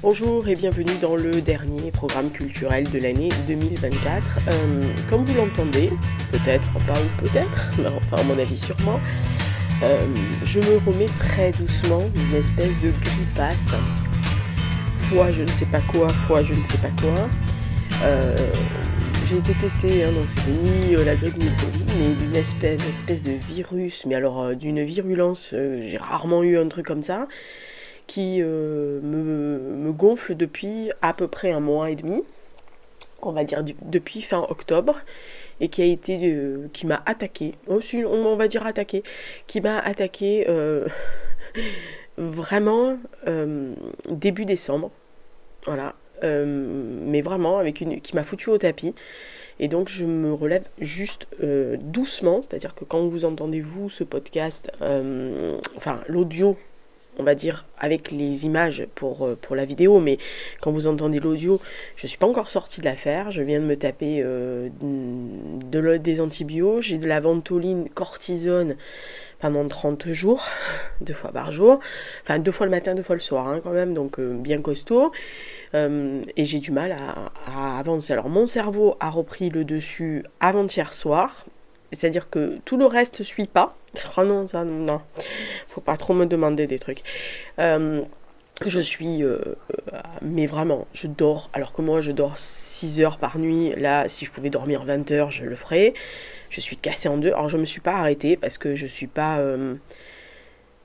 Bonjour et bienvenue dans le dernier programme culturel de l'année 2024. Comme vous l'entendez, peut-être pas ou peut-être, mais enfin à mon avis sûrement, je me remets très doucement d'une espèce de grippasse. Fois je ne sais pas quoi, fois je ne sais pas quoi. J'ai été testée, donc c'était ni la grippe ni le Covid, mais d'une espèce de virus, mais alors d'une virulence, j'ai rarement eu un truc comme ça, qui me gonfle depuis à peu près un mois et demi, on va dire depuis fin octobre, et qui m'a attaqué, on va dire attaqué, qui m'a attaqué vraiment début décembre, voilà, mais vraiment qui m'a foutu au tapis. Et donc je me relève juste doucement, c'est-à-dire que quand vous entendez vous ce podcast, enfin l'audio, on va dire avec les images pour la vidéo, mais quand vous entendez l'audio, je suis pas encore sortie de l'affaire, je viens de me taper des antibiotiques, j'ai de la ventoline cortisone pendant 30 jours, 2 fois par jour, enfin 2 fois le matin, 2 fois le soir quand même, donc bien costaud, et j'ai du mal à avancer. Alors mon cerveau a repris le dessus avant-hier soir, c'est-à-dire que tout le reste suit pas. Oh non, ça non, faut pas trop me demander des trucs. Je suis, mais vraiment, je dors, alors que moi je dors 6 heures par nuit, là si je pouvais dormir 20 heures je le ferais. Je suis cassée en deux, alors je me suis pas arrêtée parce que je suis pas...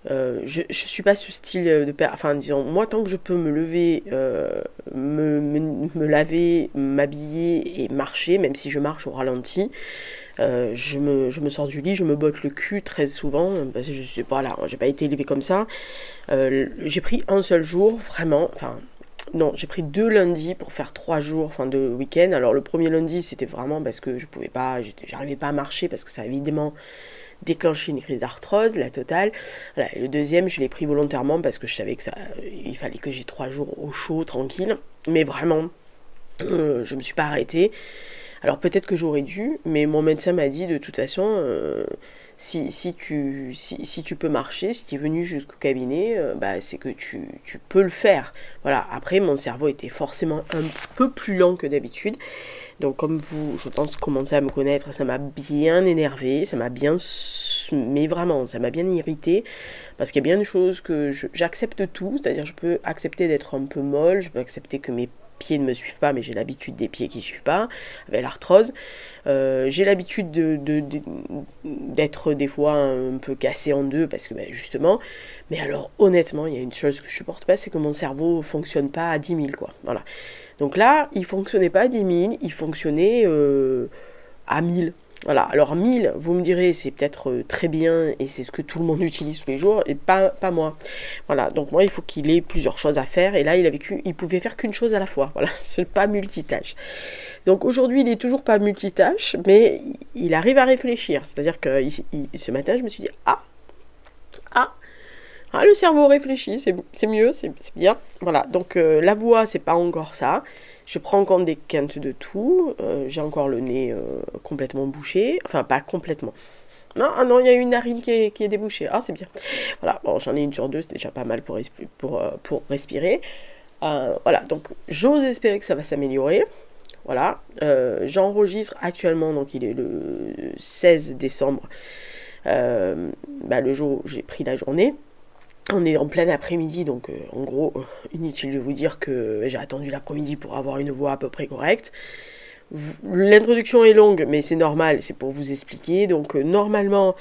je suis pas ce style de enfin disons, moi tant que je peux me lever, me laver, m'habiller et marcher, même si je marche au ralenti, je me sors du lit, je me botte le cul très souvent, parce que voilà, j'ai pas été élevée comme ça. J'ai pris un seul jour, vraiment, enfin non, j'ai pris 2 lundis pour faire 3 jours, enfin 2 week-ends. Alors le premier lundi c'était vraiment parce que je pouvais pas, j'arrivais pas à marcher parce que ça a évidemment déclenché une crise d'arthrose, la totale. Voilà, le deuxième je l'ai pris volontairement parce que je savais que il fallait que j'ai 3 jours au chaud, tranquille. Mais vraiment, je me suis pas arrêtée. Alors peut-être que j'aurais dû, mais mon médecin m'a dit de toute façon, si tu peux marcher, si tu es venu jusqu'au cabinet, c'est que tu peux le faire. Voilà, après mon cerveau était forcément un peu plus lent que d'habitude. Donc comme vous, je pense, commencez à me connaître, ça m'a bien énervé, mais vraiment, ça m'a bien irrité, parce qu'il y a bien des choses que j'accepte tout, c'est-à-dire je peux accepter d'être un peu molle, je peux accepter que mes pieds ne me suivent pas, mais j'ai l'habitude des pieds qui ne suivent pas, avec l'arthrose. J'ai l'habitude d'être des fois un peu cassée en deux, parce que justement, mais alors honnêtement, il y a une chose que je supporte pas, c'est que mon cerveau ne fonctionne pas à 10 000, quoi. Voilà. Donc là, il ne fonctionnait pas à 10 000, il fonctionnait à 1000. Voilà, alors 1000, vous me direz, c'est peut-être très bien et c'est ce que tout le monde utilise tous les jours et pas moi. Voilà, donc moi il faut qu'il ait plusieurs choses à faire et là il pouvait faire qu'une chose à la fois. Voilà, c'est pas multitâche. Donc aujourd'hui il est toujours pas multitâche, mais il arrive à réfléchir. C'est-à-dire que ce matin je me suis dit le cerveau réfléchit, c'est mieux, c'est bien. Voilà, donc la voix c'est pas encore ça. Je prends en compte des quintes de tout. J'ai encore le nez complètement bouché. Enfin, pas complètement. Non, il y a une narine qui est débouchée. Ah, c'est bien. Voilà, bon, j'en ai une sur 2, c'est déjà pas mal pour respirer. Voilà, donc j'ose espérer que ça va s'améliorer. Voilà, j'enregistre actuellement, donc il est le 16 décembre, le jour où j'ai pris la journée. On est en plein après-midi, donc en gros, inutile de vous dire que j'ai attendu l'après-midi pour avoir une voix à peu près correcte. L'introduction est longue, mais c'est normal, c'est pour vous expliquer. Donc normalement,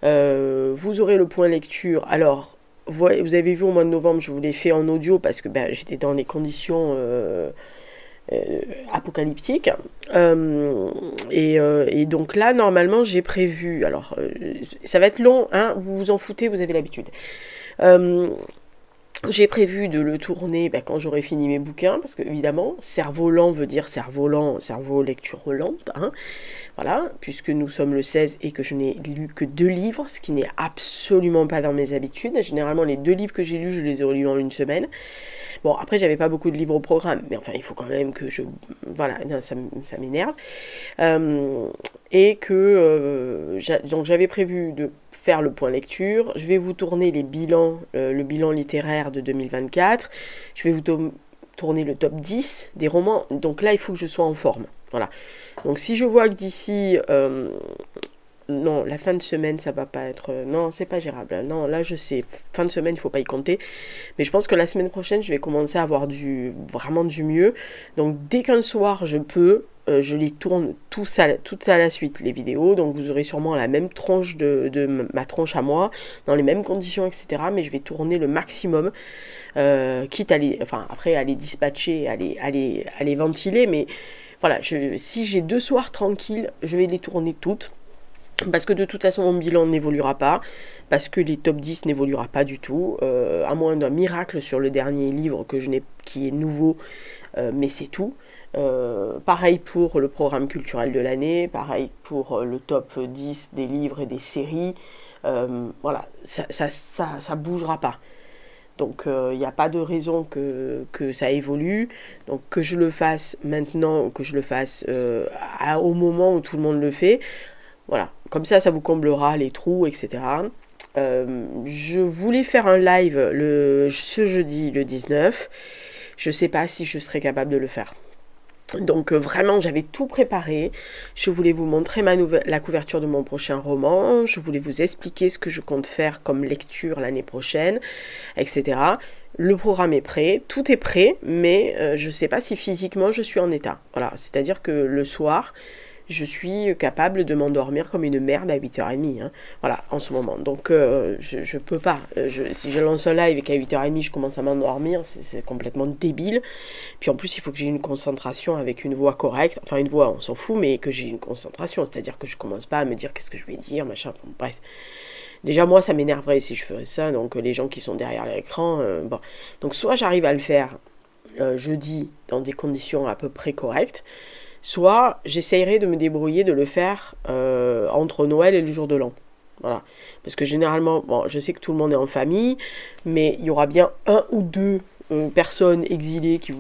vous aurez le point lecture. Alors, vous avez vu au mois de novembre, je vous l'ai fait en audio parce que j'étais dans les conditions apocalyptiques. Et donc là, normalement, j'ai prévu... Alors, ça va être long, hein, vous vous en foutez, vous avez l'habitude. J'ai prévu de le tourner quand j'aurai fini mes bouquins, parce que évidemment, cerveau lent veut dire cerveau lent, cerveau lecture lente, hein, voilà, puisque nous sommes le 16 et que je n'ai lu que 2 livres, ce qui n'est absolument pas dans mes habitudes. Généralement, les 2 livres que j'ai lus, je les aurais lus en une semaine. Bon, après, j'avais pas beaucoup de livres au programme, mais enfin, il faut quand même que voilà, ça m'énerve. Et que donc j'avais prévu de faire le point lecture. Je vais vous tourner les bilans, le bilan littéraire de 2024. Je vais vous tourner le top 10 des romans. Donc là, il faut que je sois en forme. Voilà. Donc si je vois que d'ici... non, la fin de semaine, ça va pas être... non, c'est pas gérable. Non, là, je sais, fin de semaine, il faut pas y compter. Mais je pense que la semaine prochaine, je vais commencer à avoir vraiment du mieux. Donc dès qu'un soir, je peux... je les tourne toutes à la suite, les vidéos. Donc vous aurez sûrement la même tronche de ma tronche à moi, dans les mêmes conditions, etc. Mais je vais tourner le maximum, quitte à les... Enfin, après, à les dispatcher, à les ventiler. Mais voilà, si j'ai 2 soirs tranquilles, je vais les tourner toutes. Parce que de toute façon, mon bilan n'évoluera pas. Parce que les top 10 n'évoluera pas du tout. À moins d'un miracle sur le dernier livre qui est nouveau. Mais c'est tout. Pareil pour le programme culturel de l'année, pareil pour le top 10 des livres et des séries. Voilà, ça bougera pas. Donc il n'y a pas de raison que ça évolue. Donc que je le fasse maintenant ou que je le fasse au moment où tout le monde le fait. Voilà, comme ça vous comblera les trous, etc. Je voulais faire un live ce jeudi, le 19. Je ne sais pas si je serai capable de le faire. Donc vraiment, j'avais tout préparé. Je voulais vous montrer la couverture de mon prochain roman. Je voulais vous expliquer ce que je compte faire comme lecture l'année prochaine, etc. Le programme est prêt, tout est prêt, mais je ne sais pas si physiquement je suis en état. Voilà, c'est-à-dire que le soir, je suis capable de m'endormir comme une merde à 8h30. Hein. Voilà, en ce moment. Donc, je peux pas. Si je lance un live et qu'à 8h30, je commence à m'endormir, c'est complètement débile. Puis en plus, il faut que j'ai une concentration avec une voix correcte. Enfin, une voix, on s'en fout, mais que j'ai une concentration. C'est-à-dire que je commence pas à me dire qu'est-ce que je vais dire, machin. Enfin, bref. Déjà, moi, ça m'énerverait si je ferais ça. Donc, les gens qui sont derrière l'écran, bon. Donc, soit j'arrive à le faire jeudi dans des conditions à peu près correctes, soit j'essayerai de me débrouiller de le faire entre Noël et le jour de l'an. Voilà. Parce que généralement, bon, je sais que tout le monde est en famille, mais il y aura bien 1 ou 2 personnes exilées qui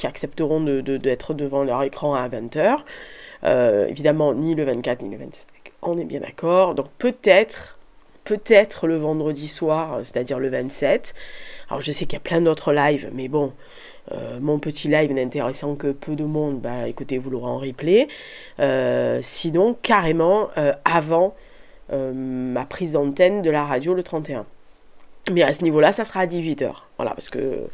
accepteront d'être devant leur écran à 20h. Évidemment, ni le 24 ni le 25. On est bien d'accord. Donc peut-être le vendredi soir, c'est-à-dire le 27. Alors je sais qu'il y a plein d'autres lives, mais bon... mon petit live n'intéressant que peu de monde, bah écoutez, vous l'aurez en replay. Sinon, carrément avant ma prise d'antenne de la radio le 31. Mais à ce niveau-là, ça sera à 18h. Voilà, parce que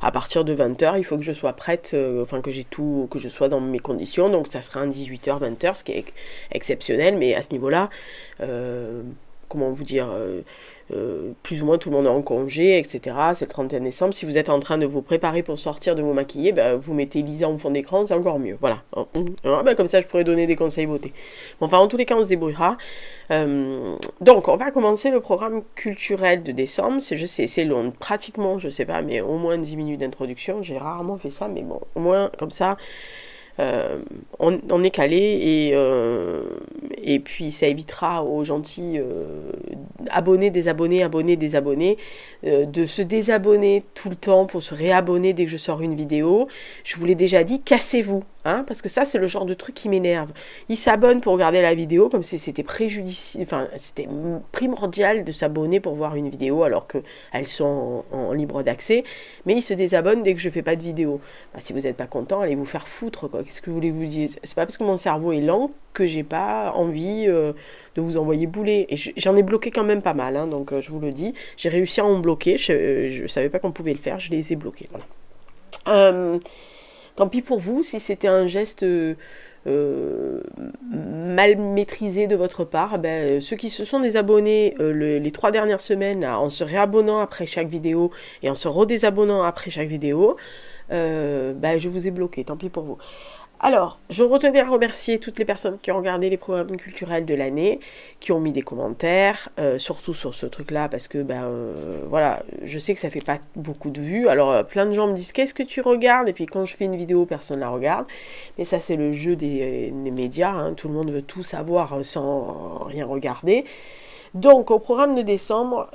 à partir de 20h, il faut que je sois prête, que j'ai tout, que je sois dans mes conditions. Donc ça sera un 18h, 20h, ce qui est exceptionnel. Mais à ce niveau-là, comment vous dire... plus ou moins tout le monde est en congé, etc. C'est le 31 décembre. Si vous êtes en train de vous préparer pour sortir, de vous maquiller, vous mettez Lisa en fond d'écran, c'est encore mieux. Voilà. Comme ça, je pourrais donner des conseils beauté. Bon, enfin, en tous les cas, on se débrouillera. Donc, on va commencer le programme culturel de décembre. Je sais, c'est long. Pratiquement, je sais pas, mais au moins 10 minutes d'introduction. J'ai rarement fait ça, mais bon, au moins, comme ça... on est calé et puis ça évitera aux gentils abonnés, désabonnés, de se désabonner tout le temps pour se réabonner dès que je sors une vidéo. Je vous l'ai déjà dit, cassez-vous, hein, parce que ça c'est le genre de truc qui m'énerve. Ils s'abonnent pour regarder la vidéo comme si c'était c'était primordial de s'abonner pour voir une vidéo alors qu'elles sont en libre d'accès, mais ils se désabonnent dès que je fais pas de vidéo. Si vous n'êtes pas content, allez vous faire foutre, quoi. Qu'est-ce que vous voulez que vous dise? C'est pas parce que mon cerveau est lent que j'ai pas envie de vous envoyer bouler. Et j'en ai bloqué quand même pas mal, hein, donc je vous le dis. J'ai réussi à en bloquer. Je savais pas qu'on pouvait le faire. Je les ai bloqués. Voilà. Tant pis pour vous si c'était un geste mal maîtrisé de votre part. Ceux qui se sont désabonnés les 3 dernières semaines en se réabonnant après chaque vidéo et en se redésabonnant après chaque vidéo, je vous ai bloqué, tant pis pour vous. Alors, je retenais à remercier toutes les personnes qui ont regardé les programmes culturels de l'année, qui ont mis des commentaires, surtout sur ce truc-là, parce que, voilà, je sais que ça fait pas beaucoup de vues. Alors, plein de gens me disent, qu'est-ce que tu regardes? Et puis, quand je fais une vidéo, personne ne la regarde. Mais ça, c'est le jeu des médias, hein. Tout le monde veut tout savoir sans rien regarder. Donc, au programme de décembre...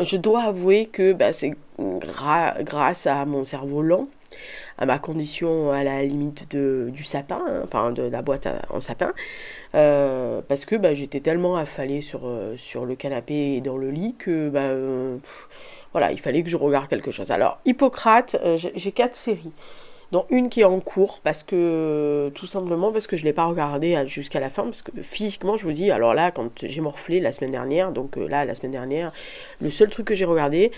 je dois avouer que c'est grâce à mon cerveau lent, à ma condition à la limite du sapin, hein, enfin de la boîte en sapin, parce que j'étais tellement affalée sur le canapé et dans le lit que voilà, il fallait que je regarde quelque chose. Alors, Hippocrate, j'ai 4 séries, dont une qui est en cours, parce que tout simplement parce que je ne l'ai pas regardée jusqu'à la fin, parce que physiquement, je vous dis, alors là, quand j'ai morflé la semaine dernière, donc là, la semaine dernière, le seul truc que j'ai regardé,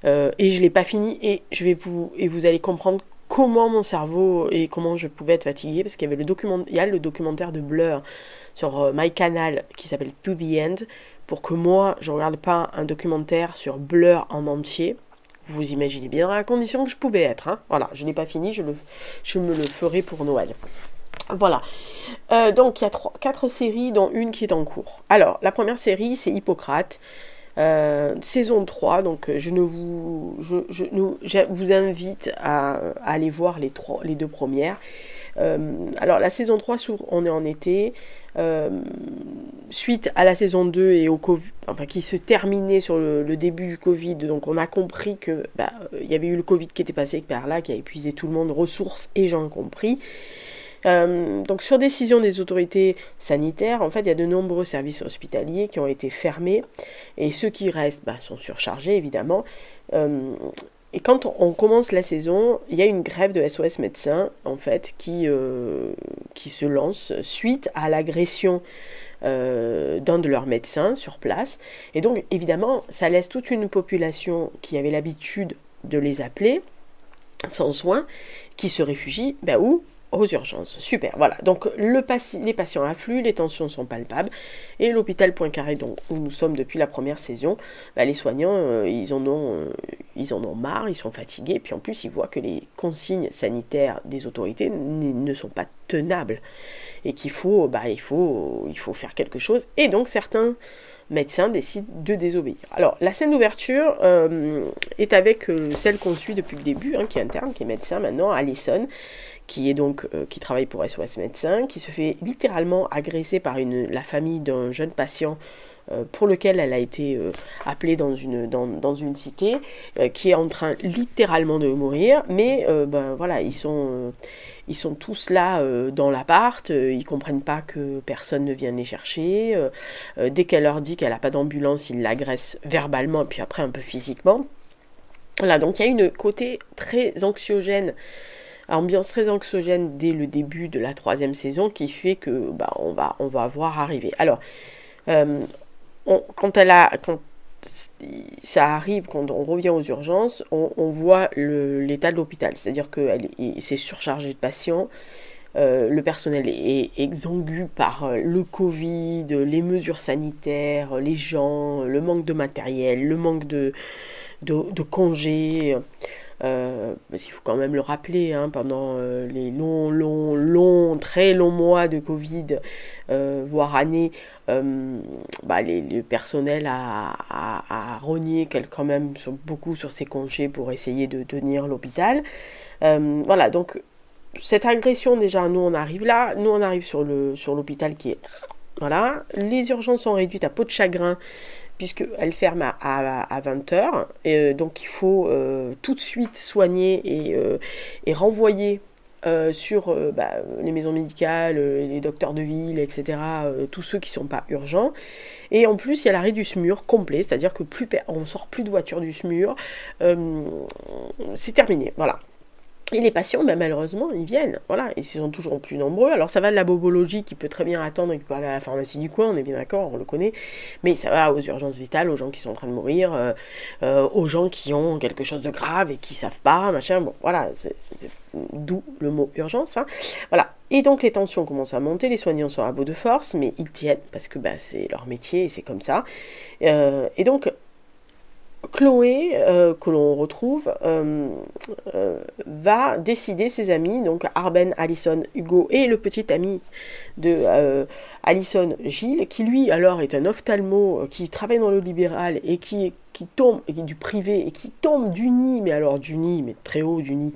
et je ne l'ai pas fini, et vous allez comprendre comment mon cerveau et comment je pouvais être fatiguée, parce qu'il y avait il y a le documentaire de Blur sur MyCanal qui s'appelle To the End, pour que moi, je ne regarde pas un documentaire sur Blur en entier. Vous imaginez bien à la condition que je pouvais être. Hein. Voilà, je n'ai pas fini, je me le ferai pour Noël. Voilà. Donc, il y a 4 séries, dont une qui est en cours. Alors, la première série, c'est Hippocrate. Saison 3, donc je vous invite à aller voir les 2 premières. Alors, la saison 3, on est en été. Suite à la saison 2 et au Covid, enfin qui se terminait sur le début du Covid, donc on a compris que il y avait eu le Covid qui était passé par là, qui a épuisé tout le monde, ressources et gens compris. Donc sur décision des autorités sanitaires, en fait, il y a de nombreux services hospitaliers qui ont été fermés et ceux qui restent sont surchargés évidemment. Et quand on commence la saison, il y a une grève de SOS médecins en fait qui se lance suite à l'agression d'un de leurs médecins sur place. Et donc évidemment, ça laisse toute une population qui avait l'habitude de les appeler sans soins, qui se réfugie où aux urgences. Super, voilà. Donc les patients affluent, les tensions sont palpables, et l'hôpital Poincaré, donc, où nous sommes depuis la première saison, les soignants, ils en ont marre, ils sont fatigués, puis en plus ils voient que les consignes sanitaires des autorités ne sont pas tenables, et qu'il faut, il faut faire quelque chose, et donc certains médecins décident de désobéir. Alors, la scène d'ouverture est avec celle qu'on suit depuis le début, qui est interne, qui est médecin maintenant, Alison, qui est donc qui travaille pour SOS Médecins, qui se fait littéralement agresser par la famille d'un jeune patient pour lequel elle a été appelée dans une cité, qui est en train littéralement de mourir, mais voilà, ils sont tous là dans l'appart, ils comprennent pas que personne ne vient les chercher, dès qu'elle leur dit qu'elle n'a pas d'ambulance, ils l'agressent verbalement et puis après un peu physiquement. Voilà, donc il y a une côté très anxiogène, ambiance très anxiogène dès le début de la 3e saison, qui fait que on va voir arriver. Alors, quand ça arrive, quand on revient aux urgences, on voit l'état de l'hôpital, c'est-à-dire que c'est surchargé de patients, le personnel est exangu par le Covid, les mesures sanitaires, les gens, le manque de matériel, le manque de congés. Parce qu'il faut quand même le rappeler, pendant les très longs mois de Covid, voire années, le personnel a rogné quand même beaucoup sur ses congés pour essayer de tenir l'hôpital. Voilà, donc cette agression, déjà, nous on arrive sur l'hôpital qui est... Voilà, les urgences sont réduites à peau de chagrin, puisqu'elle ferme à 20h, et donc il faut tout de suite soigner et renvoyer sur les maisons médicales, les docteurs de ville, etc., tous ceux qui ne sont pas urgents. Et en plus, il y a l'arrêt du SMUR complet, c'est-à-dire que on ne sort plus de voiture du SMUR, c'est terminé, voilà. Et les patients, malheureusement, ils viennent, voilà, ils sont toujours plus nombreux. Alors ça va de la bobologie qui peut très bien attendre et qui peut aller à la pharmacie du coin, on est bien d'accord, on le connaît, mais ça va aux urgences vitales, aux gens qui sont en train de mourir, aux gens qui ont quelque chose de grave et qui savent pas, machin, bon, voilà, c'est d'où le mot urgence, voilà. Et donc les tensions commencent à monter, les soignants sont à bout de force, mais ils tiennent, parce que c'est leur métier et c'est comme ça. Et donc, Chloé, que l'on retrouve, va décider, ses amis, donc Arben, Alison, Hugo et le petit ami de Alison, Gilles, qui lui alors est un ophtalmo qui travaille dans le libéral et qui tombe, du privé, et qui tombe du nid, mais très haut du nid,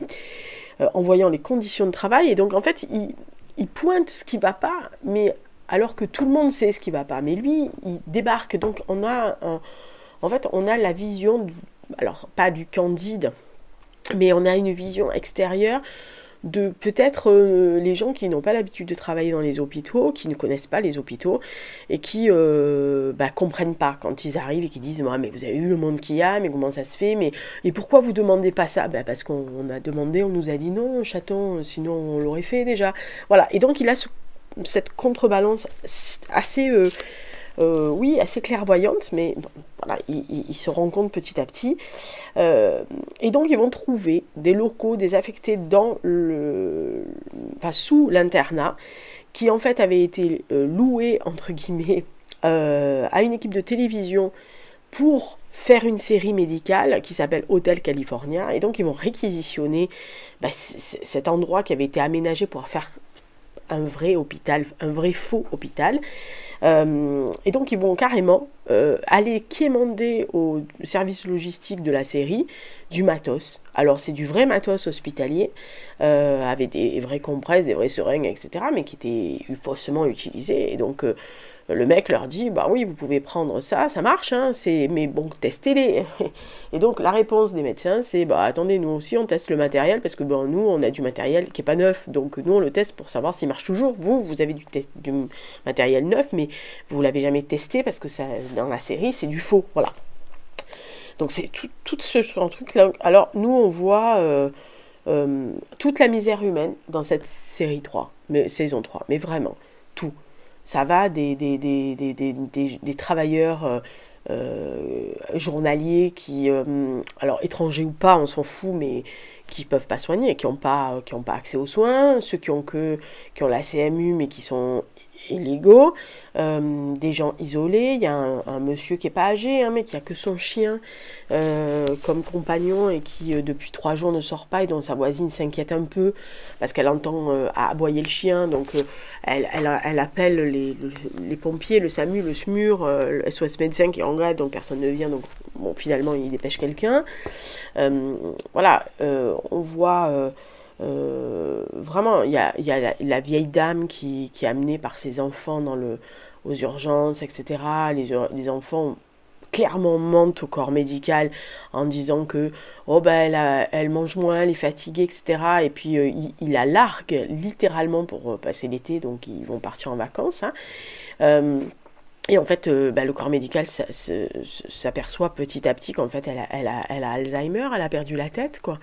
en voyant les conditions de travail. Et donc en fait, il pointe ce qui ne va pas, mais alors que tout le monde sait ce qui ne va pas. Mais lui, il débarque, donc on a la vision, alors pas du Candide, mais on a une vision extérieure de peut-être les gens qui n'ont pas l'habitude de travailler dans les hôpitaux, qui ne connaissent pas les hôpitaux et qui comprennent pas quand ils arrivent et qui disent ah, mais vous avez vu le monde qu'il y a, mais comment ça se fait, mais et pourquoi vous demandez pas ça? Parce qu'on a demandé, on nous a dit non, chaton, sinon on l'aurait fait déjà. Voilà, et donc il a cette contrebalance assez oui, assez clairvoyante, mais bon, voilà, ils se rendent compte petit à petit. Et donc, ils vont trouver des locaux désaffectés sous l'internat, qui en fait avaient été loués, entre guillemets, à une équipe de télévision pour faire une série médicale qui s'appelle Hotel California. Et donc, ils vont réquisitionner cet endroit qui avait été aménagé pour faire un vrai hôpital, un vrai faux hôpital. Et donc ils vont carrément aller quémander au service logistique de la série du matos. Alors c'est du vrai matos hospitalier, avec des vraies compresses, des vraies seringues, etc., mais qui étaient faussement utilisés. Et donc le mec leur dit, bah oui, vous pouvez prendre ça, ça marche, hein, mais bon, testez-les. Et donc la réponse des médecins, c'est, bah attendez, nous aussi on teste le matériel, parce que nous on a du matériel qui n'est pas neuf, donc nous on le teste pour savoir s'il marche toujours. Vous avez du matériel neuf, mais vous l'avez jamais testé, parce que ça, dans la série, c'est du faux, voilà. Donc c'est tout ce truc-là. Alors nous on voit toute la misère humaine dans cette série 3, saison 3, mais vraiment, tout. Ça va des travailleurs journaliers qui, alors étrangers ou pas, on s'en fout, mais qui peuvent pas soigner, qui n'ont pas accès aux soins, ceux qui ont la CMU mais qui sont illégaux, des gens isolés. Il y a un monsieur qui est pas âgé, hein, mais qui a que son chien comme compagnon et qui depuis 3 jours ne sort pas, et dont sa voisine s'inquiète un peu parce qu'elle entend aboyer le chien, donc elle appelle les pompiers, le SAMU, le SMUR, le SOS médecin qui est en grève, donc personne ne vient, donc bon, finalement il dépêche quelqu'un. Voilà, on voit vraiment, il y a la vieille dame qui est amenée par ses enfants aux urgences, etc. Les enfants clairement mentent au corps médical en disant que elle mange moins, elle est fatiguée, etc. Et puis il la largue littéralement pour passer l'été, donc ils vont partir en vacances, hein. Et en fait, le corps médical s'aperçoit petit à petit qu'en fait, elle a Alzheimer, elle a perdu la tête, quoi.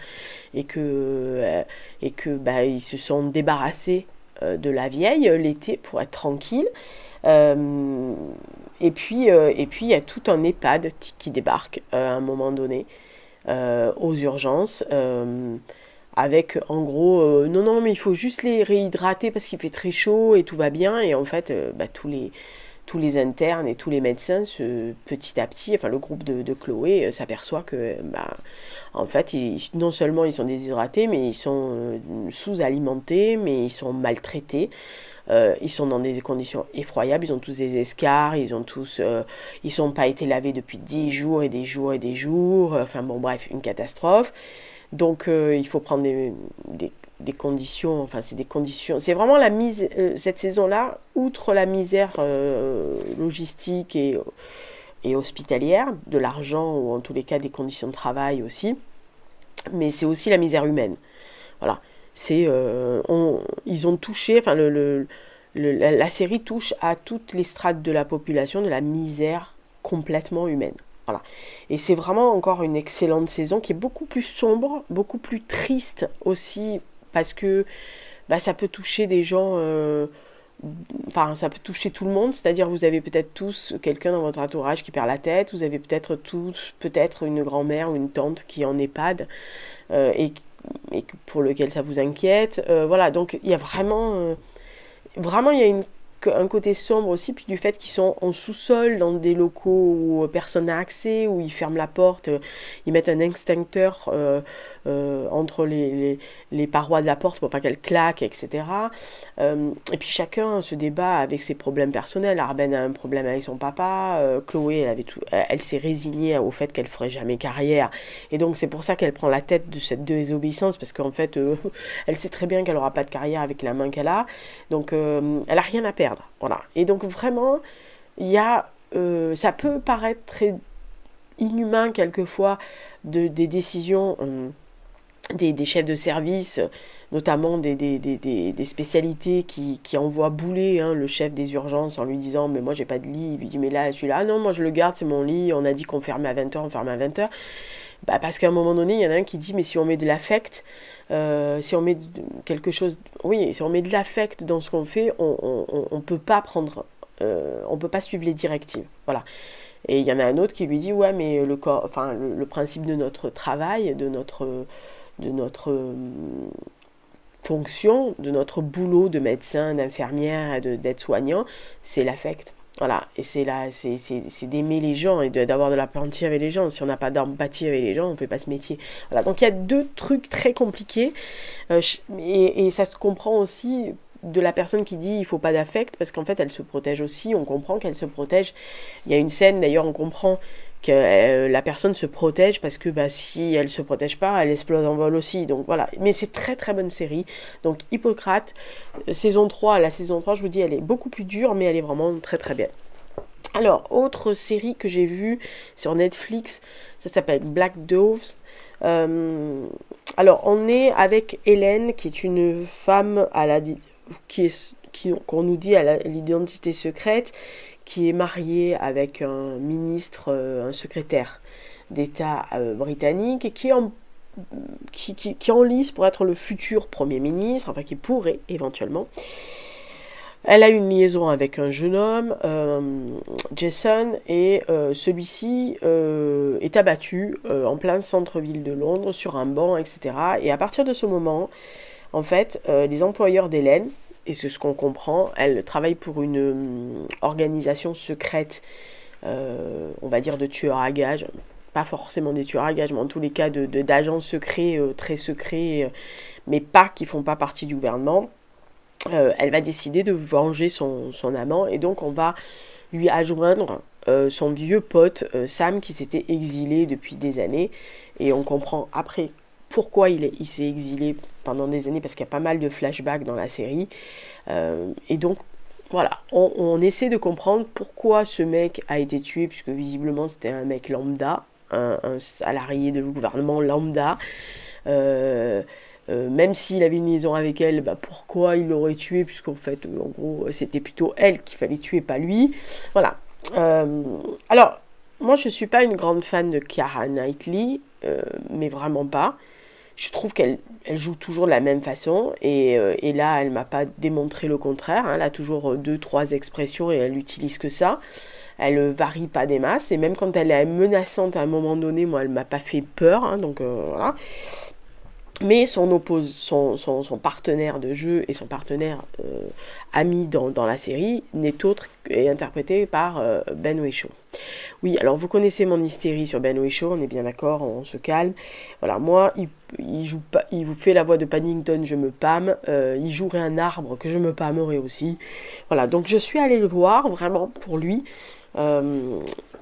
Et que ils se sont débarrassés de la vieille l'été pour être tranquille. Et puis, il y a tout un EHPAD qui débarque à un moment donné aux urgences. Avec en gros, non, mais il faut juste les réhydrater parce qu'il fait très chaud et tout va bien. Et en fait, tous les internes et tous les médecins, petit à petit, enfin le groupe de Chloé s'aperçoit que, en fait, non seulement ils sont déshydratés, mais ils sont sous-alimentés, mais ils sont maltraités. Ils sont dans des conditions effroyables, ils ont tous des escarres, ils sont pas été lavés depuis des jours et des jours et des jours, enfin bon bref, une catastrophe. Donc il faut prendre des conditions, enfin c'est des conditions, c'est vraiment la mise, cette saison-là, outre la misère logistique et hospitalière, de l'argent ou en tous les cas des conditions de travail aussi, mais c'est aussi la misère humaine. Voilà, ils ont touché, enfin la série touche à toutes les strates de la population, de la misère complètement humaine. Voilà. Et c'est vraiment encore une excellente saison qui est beaucoup plus sombre, beaucoup plus triste aussi, parce que ça peut toucher des gens, ça peut toucher tout le monde, c'est-à-dire vous avez peut-être tous quelqu'un dans votre entourage qui perd la tête, vous avez peut-être tous une grand-mère ou une tante qui est en EHPAD et pour lequel ça vous inquiète. Voilà, donc il y a vraiment il y a un côté sombre aussi, puis du fait qu'ils sont en sous-sol dans des locaux où personne n'a accès, où ils ferment la porte, ils mettent un extincteur entre les parois de la porte pour pas qu'elle claque, etc. Et puis chacun se débat avec ses problèmes personnels. Arben a un problème avec son papa, Chloé elle s'est résignée au fait qu'elle ferait jamais carrière, et donc c'est pour ça qu'elle prend la tête de cette désobéissance, parce qu'en fait elle sait très bien qu'elle aura pas de carrière avec la main qu'elle a, donc elle a rien à perdre. Voilà. Et donc vraiment, il y a, ça peut paraître très inhumain quelquefois des décisions des chefs de service, notamment des spécialités qui envoient bouler hein, le chef des urgences en lui disant mais moi j'ai pas de lit, il lui dit mais là celui-là, ah non moi je le garde, c'est mon lit, on a dit qu'on fermait à 20h, on ferme à 20h. Bah, parce qu'à un moment donné, il y en a un qui dit mais si on met de l'affect, si on met quelque chose, oui, si on met de l'affect dans ce qu'on fait, on peut pas prendre, on peut pas suivre les directives, voilà. Et il y en a un autre qui lui dit ouais mais le corps, enfin le principe de notre travail, de notre fonction, de notre boulot de médecin, d'infirmière et d'aide-soignant, c'est l'affect. Voilà, et c'est là, c'est d'aimer les gens et d'avoir de l'empathie avec les gens. Si on n'a pas d'empathie avec les gens, on ne fait pas ce métier. Voilà, donc il y a deux trucs très compliqués et ça se comprend aussi de la personne qui dit il faut pas d'affect parce qu'en fait elle se protège aussi, on comprend qu'elle se protège. Il y a une scène d'ailleurs, on comprend que la personne se protège parce que bah, si elle se protège pas, elle explose en vol aussi. Donc voilà, mais c'est très très bonne série. Donc Hippocrate, saison 3, la saison 3 je vous dis elle est beaucoup plus dure mais elle est vraiment très très bien. Alors, autre série que j'ai vue sur Netflix, ça s'appelle Black Doves. Alors, on est avec Hélène, qui est une femme qu'on nous dit à l'identité secrète, qui est mariée avec un ministre, un secrétaire d'État britannique, et qui en lice pour être le futur Premier ministre, enfin qui pourrait éventuellement. Elle a une liaison avec un jeune homme, Jason, et celui-ci est abattu en plein centre-ville de Londres, sur un banc, etc. Et à partir de ce moment, en fait, les employeurs d'Hélène, et c'est ce qu'on comprend, elle travaille pour une organisation secrète, on va dire de tueurs à gages, pas forcément des tueurs à gages, mais en tous les cas d'agents secrets, très secrets, mais pas qui font pas partie du gouvernement. Elle va décider de venger son amant et donc on va lui adjoindre son vieux pote Sam qui s'était exilé depuis des années et on comprend après pourquoi il s'est exilé pendant des années parce qu'il y a pas mal de flashbacks dans la série et donc voilà, on essaie de comprendre pourquoi ce mec a été tué puisque visiblement c'était un mec lambda, un salarié de gouvernement lambda. Même s'il avait une liaison avec elle, bah pourquoi il l'aurait tué, puisqu'en fait, en gros, c'était plutôt elle qu'il fallait tuer, pas lui. Voilà. Alors, moi, je ne suis pas une grande fan de Keira Knightley, mais vraiment pas. Je trouve qu'elle joue toujours de la même façon, et là, elle m'a pas démontré le contraire. Hein. Elle a toujours 2-3 expressions et elle utilise que ça. Elle varie pas des masses, et même quand elle est menaçante à un moment donné, moi, elle m'a pas fait peur, hein, donc voilà. Mais son partenaire de jeu et son partenaire ami dans la série n'est autre et interprété par Ben Whishaw. Oui, alors vous connaissez mon hystérie sur Ben Whishaw, on est bien d'accord, on se calme. Voilà, moi, il joue pas, il vous fait la voix de Paddington, je me pâme. Il jouerait un arbre que je me pâmerais aussi. Voilà, donc je suis allée le voir vraiment pour lui.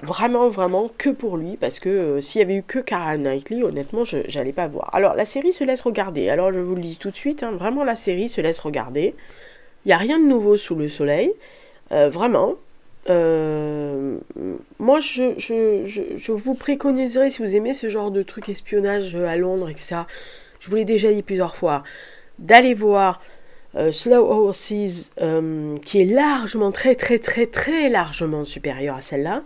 Vraiment que pour lui parce que s'il y avait eu que Keira Knightley honnêtement j'allais pas voir. Alors la série se laisse regarder, alors je vous le dis tout de suite hein, vraiment la série se laisse regarder, il n'y a rien de nouveau sous le soleil, vraiment moi je vous préconiserais si vous aimez ce genre de truc espionnage à Londres et que ça, je vous l'ai déjà dit plusieurs fois, d'aller voir Slow Horses, qui est largement, très largement supérieure à celle-là.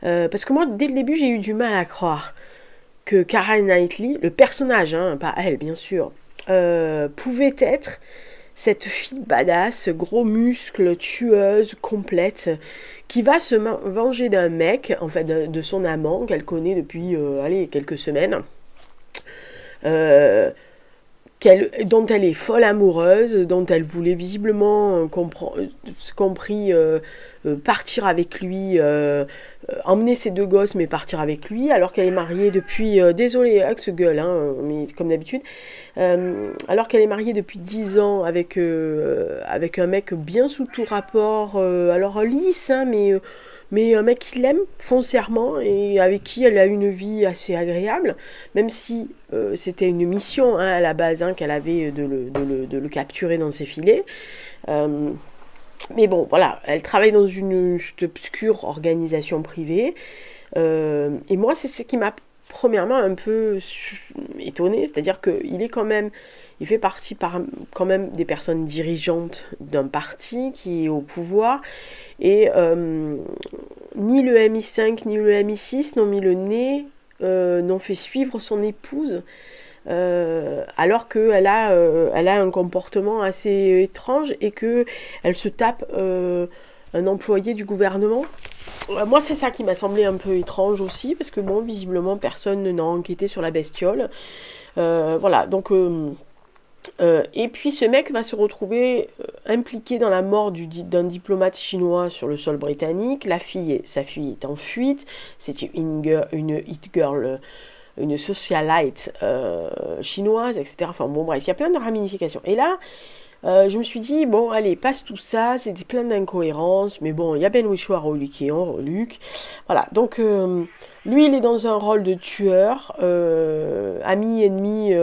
Parce que moi, dès le début, j'ai eu du mal à croire que Keira Knightley, le personnage, hein, pas elle, bien sûr, pouvait être cette fille badass, gros muscles, tueuse, complète, qui va se venger d'un mec, en fait, de son amant, qu'elle connaît depuis, quelques semaines. Dont elle est folle amoureuse, dont elle voulait visiblement partir avec lui, emmener ses 2 gosses mais partir avec lui, alors qu'elle est mariée depuis, désolée avec ce gueule, hein, mais comme d'habitude, alors qu'elle est mariée depuis 10 ans avec un mec bien sous tout rapport, alors lisse, hein, mais un mec qui l'aime foncièrement et avec qui elle a une vie assez agréable, même si c'était une mission hein, à la base hein, qu'elle avait de le capturer dans ses filets. Mais bon, voilà, elle travaille dans une obscure organisation privée. Et moi, c'est ce qui m'a premièrement un peu étonnée, c'est-à-dire qu'il est quand même, il fait partie quand même des personnes dirigeantes d'un parti qui est au pouvoir, et ni le MI5 ni le MI6 n'ont mis le nez, n'ont fait suivre son épouse, alors qu'elle elle a un comportement assez étrange et qu'elle se tape un employé du gouvernement. Moi, c'est ça qui m'a semblé un peu étrange aussi, parce que bon, visiblement, personne n'a enquêté sur la bestiole. Voilà, donc... et puis ce mec va se retrouver impliqué dans la mort d'un diplomate chinois sur le sol britannique. Sa fille est en fuite. C'est une hit girl, une socialite chinoise, etc. Enfin bon, bref, il y a plein de ramifications. Et là, je me suis dit, bon, allez, passe tout ça, c'était plein d'incohérences, mais bon, il y a Ben Whishaw à reluquer, on reluque. Voilà, donc lui, il est dans un rôle de tueur, ami, ennemi,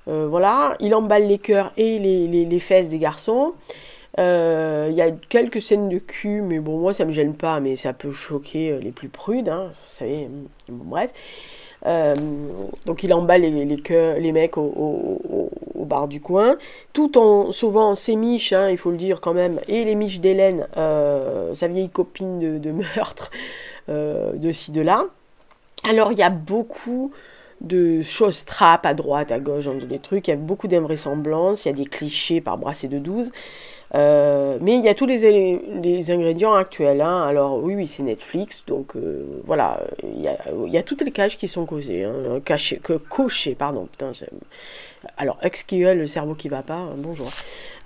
voilà, il emballe les cœurs et les fesses des garçons. Il y a quelques scènes de cul, mais bon, moi, ça me gêne pas, mais ça peut choquer les plus prudes, hein, vous savez, bon, bref. Donc il emballe les mecs au bar du coin, tout en sauvant ses miches, hein, il faut le dire quand même, et les miches d'Hélène, sa vieille copine de meurtre, de ci, de là. Alors il y a beaucoup de choses trappes à droite, à gauche, dans des trucs, il y a beaucoup d'invraisemblances, il y a des clichés par brassée de 12. Mais il y a tous les ingrédients actuels, hein. Alors oui, c'est Netflix, donc voilà, il y a toutes les cases qui sont causées, hein, cochées, pardon, putain, alors Hux qui est le cerveau qui va pas, hein, bonjour.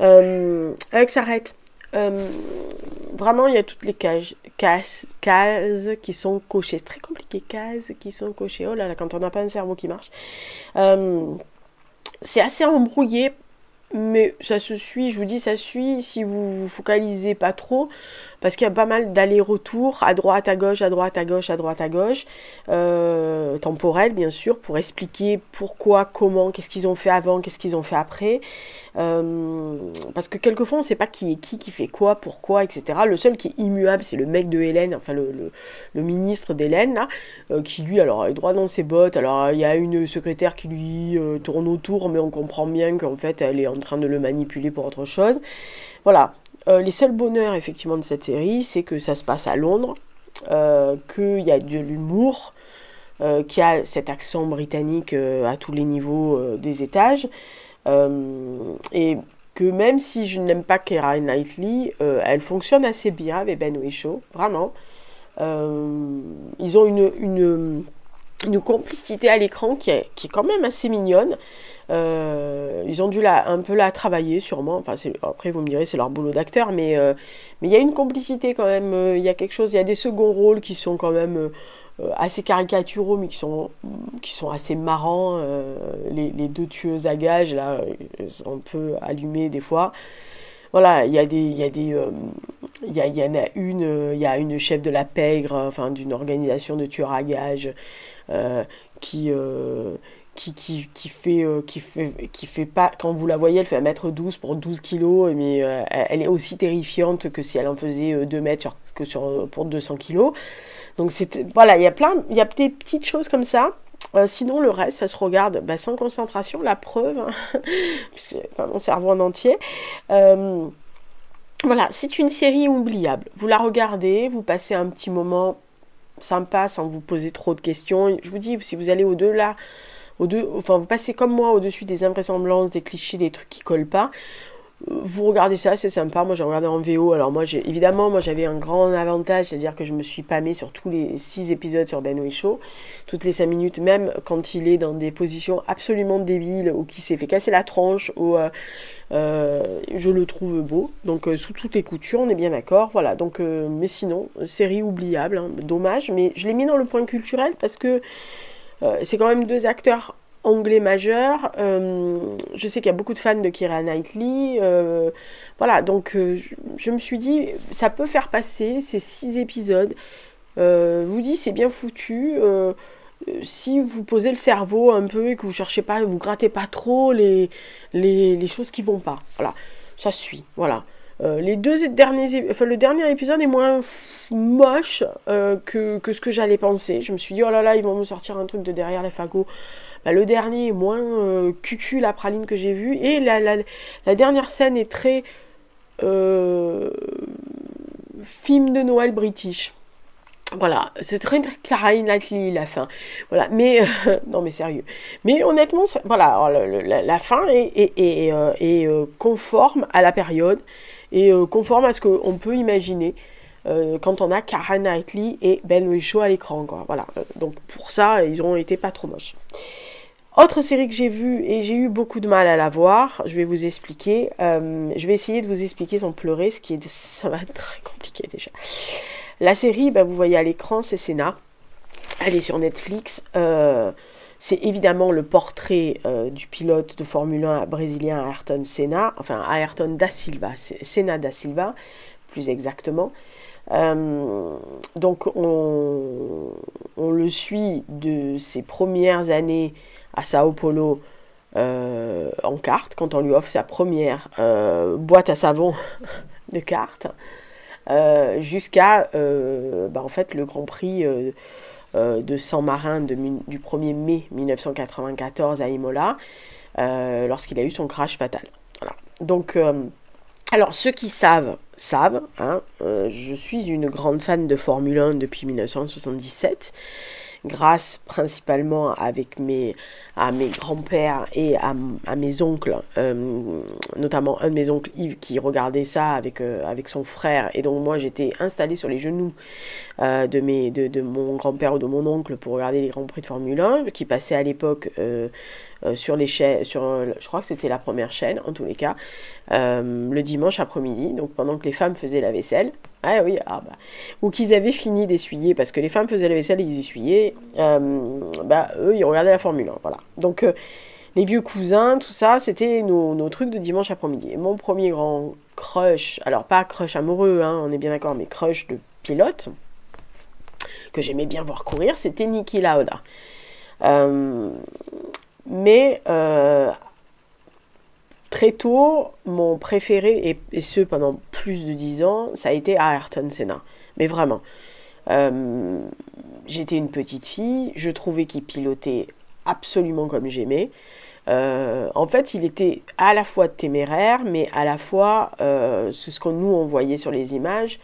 Hux arrête. Vraiment, il y a toutes les cases qui sont cochées. C'est très compliqué, cases qui sont cochées. Oh là là, quand on n'a pas un cerveau qui marche. C'est assez embrouillé, mais ça se suit, je vous dis, ça suit si vous vous focalisez pas trop, parce qu'il y a pas mal d'allers-retours, à droite, à gauche, à droite, à gauche, à droite, à gauche, temporel bien sûr, pour expliquer pourquoi, comment, qu'est-ce qu'ils ont fait avant, qu'est-ce qu'ils ont fait après, parce que quelquefois on sait pas qui est qui fait quoi, pourquoi, etc. Le seul qui est immuable, c'est le mec de Hélène, enfin le ministre d'Hélène, là, qui lui, alors, est droit dans ses bottes. Alors, il y a une secrétaire qui lui tourne autour, mais on comprend bien qu'en fait, elle est en train de le manipuler pour autre chose. Voilà. Les seuls bonheurs, effectivement, de cette série, c'est que ça se passe à Londres, qu'il y a de l'humour, qu'il y a cet accent britannique à tous les niveaux des étages, et que même si je n'aime pas Keira Knightley, elle fonctionne assez bien avec Ben Whishaw, vraiment. Ils ont une complicité à l'écran qui est quand même assez mignonne. Ils ont dû un peu la travailler sûrement, enfin après vous me direz c'est leur boulot d'acteur, mais il y a une complicité quand même, il y a quelque chose, il y a des seconds rôles qui sont quand même assez caricaturaux, mais qui sont assez marrants. Les deux tueuses à gages là, sont un peu allumées des fois. Voilà, il y a une chef de la pègre, enfin d'une organisation de tueurs à gages, qui fait pas, quand vous la voyez, elle fait 1m12 pour 12 kilos, mais elle est aussi terrifiante que si elle en faisait 2 mètres pour 200 kilos. Donc voilà, il y a des petites choses comme ça. Sinon, le reste, ça se regarde sans concentration, la preuve, hein, puisque mon cerveau en entier. Voilà, c'est une série oubliable. Vous la regardez, vous passez un petit moment sympa sans vous poser trop de questions. Je vous dis, si vous allez au-delà, enfin, vous passez comme moi au-dessus des invraisemblances, des clichés, des trucs qui collent pas. Vous regardez ça, c'est sympa. Moi, j'ai regardé en VO. Alors moi, j'avais un grand avantage, c'est-à-dire que je me suis pâmée sur tous les 6 épisodes sur Ben Whishaw, toutes les 5 minutes, même quand il est dans des positions absolument débiles, ou qu'il s'est fait casser la tronche, ou je le trouve beau. Donc sous toutes les coutures, on est bien d'accord. Voilà. Donc, mais sinon, série oubliable, hein, dommage. Mais je l'ai mis dans le point culturel parce que c'est quand même 2 acteurs anglais majeur. Je sais qu'il y a beaucoup de fans de Keira Knightley. Voilà, donc je me suis dit, ça peut faire passer ces 6 épisodes. Vous dites, c'est bien foutu. Si vous posez le cerveau un peu et que vous cherchez pas, vous grattez pas trop les choses qui vont pas. Voilà, ça suit. Voilà. Les deux derniers, enfin le dernier épisode est moins moche que ce que j'allais penser. Je me suis dit oh là là, ils vont me sortir un truc de derrière les fagots. Bah, le dernier est moins cucu la praline que j'ai vue, et la dernière scène est très film de Noël british. Voilà, c'est très Keira Knightley la fin. Voilà, mais non mais sérieux. Mais honnêtement, voilà, la fin est conforme à la période et conforme à ce qu'on peut imaginer quand on a Keira Knightley et Ben Whishaw à l'écran, quoi. Voilà, donc pour ça, ils ont été pas trop moches. Autre série que j'ai vue et j'ai eu beaucoup de mal à la voir, je vais vous expliquer. Je vais essayer de vous expliquer sans pleurer, ça va être très compliqué déjà. La série, bah, vous voyez à l'écran, c'est Senna. Elle est sur Netflix. C'est évidemment le portrait du pilote de Formule 1 brésilien Ayrton Senna, enfin Ayrton da Silva, Senna da Silva, plus exactement. Donc on le suit de ses premières années à Sao Paulo en kart, quand on lui offre sa première boîte à savon de kart. Jusqu'à en fait le Grand Prix de San Marin du 1er mai 1994 à Imola, lorsqu'il a eu son crash fatal. Voilà. Donc, alors ceux qui savent, hein, je suis une grande fan de Formule 1 depuis 1977, grâce principalement à mes grands-pères et à mes oncles, notamment un de mes oncles Yves qui regardait ça avec son frère, et donc moi j'étais installée sur les genoux de mon grand-père ou de mon oncle pour regarder les Grands Prix de Formule 1 qui passaient à l'époque sur les chaînes, je crois que c'était la première chaîne en tous les cas, le dimanche après-midi, donc pendant que les femmes faisaient la vaisselle. Ah oui, ou qu'ils avaient fini d'essuyer, parce que les femmes faisaient la vaisselle et ils essuyaient, eux ils regardaient la Formule 1, voilà. Donc les vieux cousins, tout ça, c'était nos trucs de dimanche après-midi. Et mon premier grand crush, alors pas crush amoureux, hein, on est bien d'accord, mais crush de pilote, que j'aimais bien voir courir, c'était Niki Lauda. Mais très tôt, mon préféré, et ce pendant plus de 10 ans, ça a été Ayrton Senna. Mais vraiment. J'étais une petite fille, je trouvais qu'il pilotait absolument comme j'aimais. En fait, il était à la fois téméraire, mais à la fois, c'est ce que nous on voyait sur les images,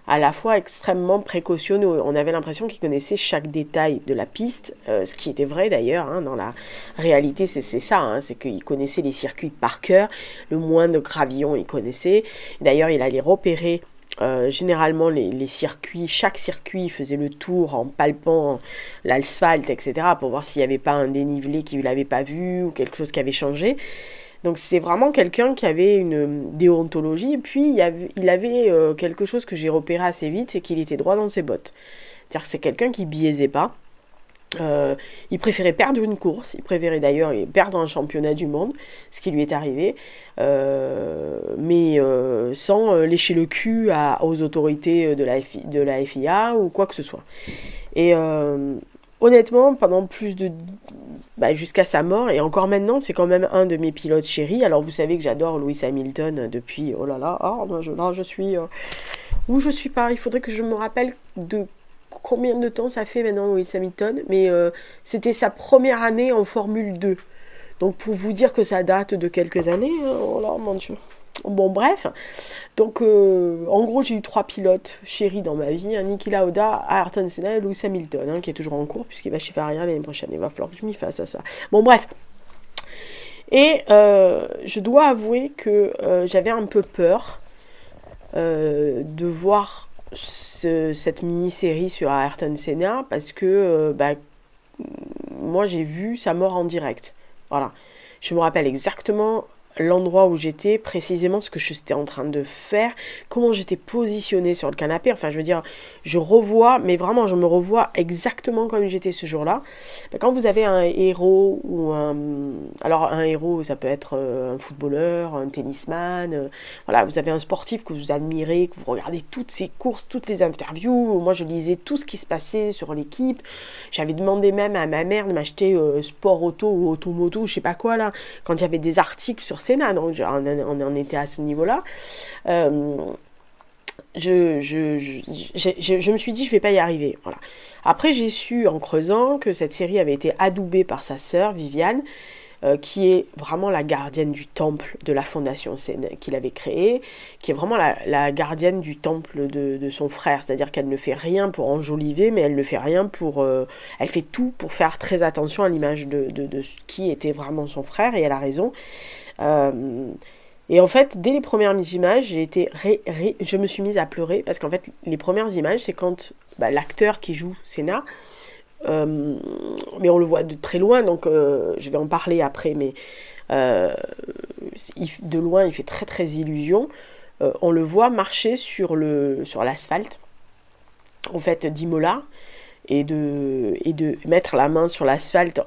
à la fois extrêmement précautionneux. On avait l'impression qu'il connaissait chaque détail de la piste, ce qui était vrai d'ailleurs, hein, dans la réalité c'est ça, hein, c'est qu'il connaissait les circuits par cœur, le moindre gravillon il connaissait, d'ailleurs il allait repérer généralement les circuits, chaque circuit faisait le tour en palpant l'asphalte, etc., pour voir s'il n'y avait pas un dénivelé qu'il n'avait pas vu ou quelque chose qui avait changé. Donc c'était vraiment quelqu'un qui avait une déontologie, et puis il avait quelque chose que j'ai repéré assez vite, c'est qu'il était droit dans ses bottes. C'est-à-dire que c'est quelqu'un qui biaisait pas. Il préférait perdre une course, il préférait d'ailleurs perdre un championnat du monde, ce qui lui est arrivé, mais sans lécher le cul aux autorités de la FIA ou quoi que ce soit. Et honnêtement, pendant jusqu'à sa mort, et encore maintenant, c'est quand même un de mes pilotes chéris. Alors vous savez que j'adore Lewis Hamilton depuis, oh là là, je suis... où je suis pas, il faudrait que je me rappelle de combien de temps ça fait maintenant Lewis Hamilton, mais c'était sa première année en Formule 2. Donc pour vous dire que ça date de quelques années, oh là mon Dieu. Bon bref, donc en gros j'ai eu 3 pilotes chéris dans ma vie, hein, Niki Lauda, Ayrton Senna et Lewis Hamilton, hein, qui est toujours en cours puisqu'il va chez Ferrari l'année prochaine, il va falloir que je m'y fasse à ça. Bon bref, et je dois avouer que j'avais un peu peur de voir cette mini-série sur Ayrton Senna, parce que moi j'ai vu sa mort en direct. Voilà, je me rappelle exactement l'endroit où j'étais, précisément ce que j'étais en train de faire, comment j'étais positionnée sur le canapé. Enfin, je veux dire, je me revois exactement comme j'étais ce jour-là. Quand vous avez un héros alors un héros, ça peut être un footballeur, un tennisman, voilà, vous avez un sportif que vous admirez, que vous regardez toutes ses courses, toutes les interviews. Moi, je lisais tout ce qui se passait sur l'équipe. J'avais demandé même à ma mère de m'acheter Sport Auto ou Automoto, je sais pas quoi là, quand il y avait des articles sur Senna, donc on en était à ce niveau-là. Euh, je me suis dit, je vais pas y arriver. Voilà. Après, j'ai su en creusant que cette série avait été adoubée par sa sœur Viviane, qui est vraiment la gardienne du temple de la fondation qu'il avait créée, qui est vraiment la gardienne du temple de son frère, c'est-à-dire qu'elle ne fait rien pour enjoliver, mais elle ne fait rien pour... elle fait tout pour faire très attention à l'image de qui était vraiment son frère, et elle a raison. Et en fait, dès les premières images, je me suis mise à pleurer, parce qu'en fait, les premières images, c'est quand l'acteur qui joue Senna, mais on le voit de très loin, donc je vais en parler après, mais de loin il fait très très illusion. On le voit marcher sur l'asphalte en fait d'Imola, et de mettre la main sur l'asphalte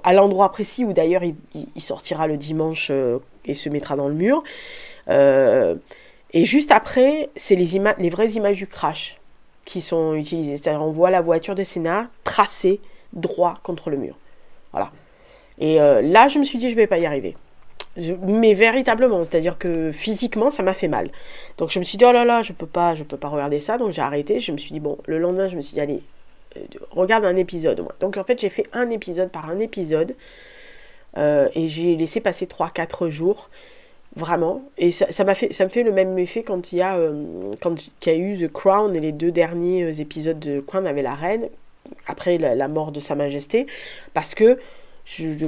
à l'endroit précis où d'ailleurs il sortira le dimanche et se mettra dans le mur. Et juste après, c'est les vraies images du crash qui sont utilisées. C'est-à-dire on voit la voiture de Senna tracée droit contre le mur. Voilà. Et là, je me suis dit, je vais pas y arriver. Mais véritablement, c'est-à-dire que physiquement, ça m'a fait mal. Donc je me suis dit, oh là là, je peux pas regarder ça. Donc j'ai arrêté. Je me suis dit, bon, le lendemain, je me suis dit, allez, regarde un épisode. Moi. Donc en fait, j'ai fait un épisode par un épisode. Et j'ai laissé passer 3-4 jours. Vraiment, et ça me fait le même effet quand il y a eu The Crown, et les 2 derniers épisodes de Crown avec la reine, après la mort de Sa Majesté, parce que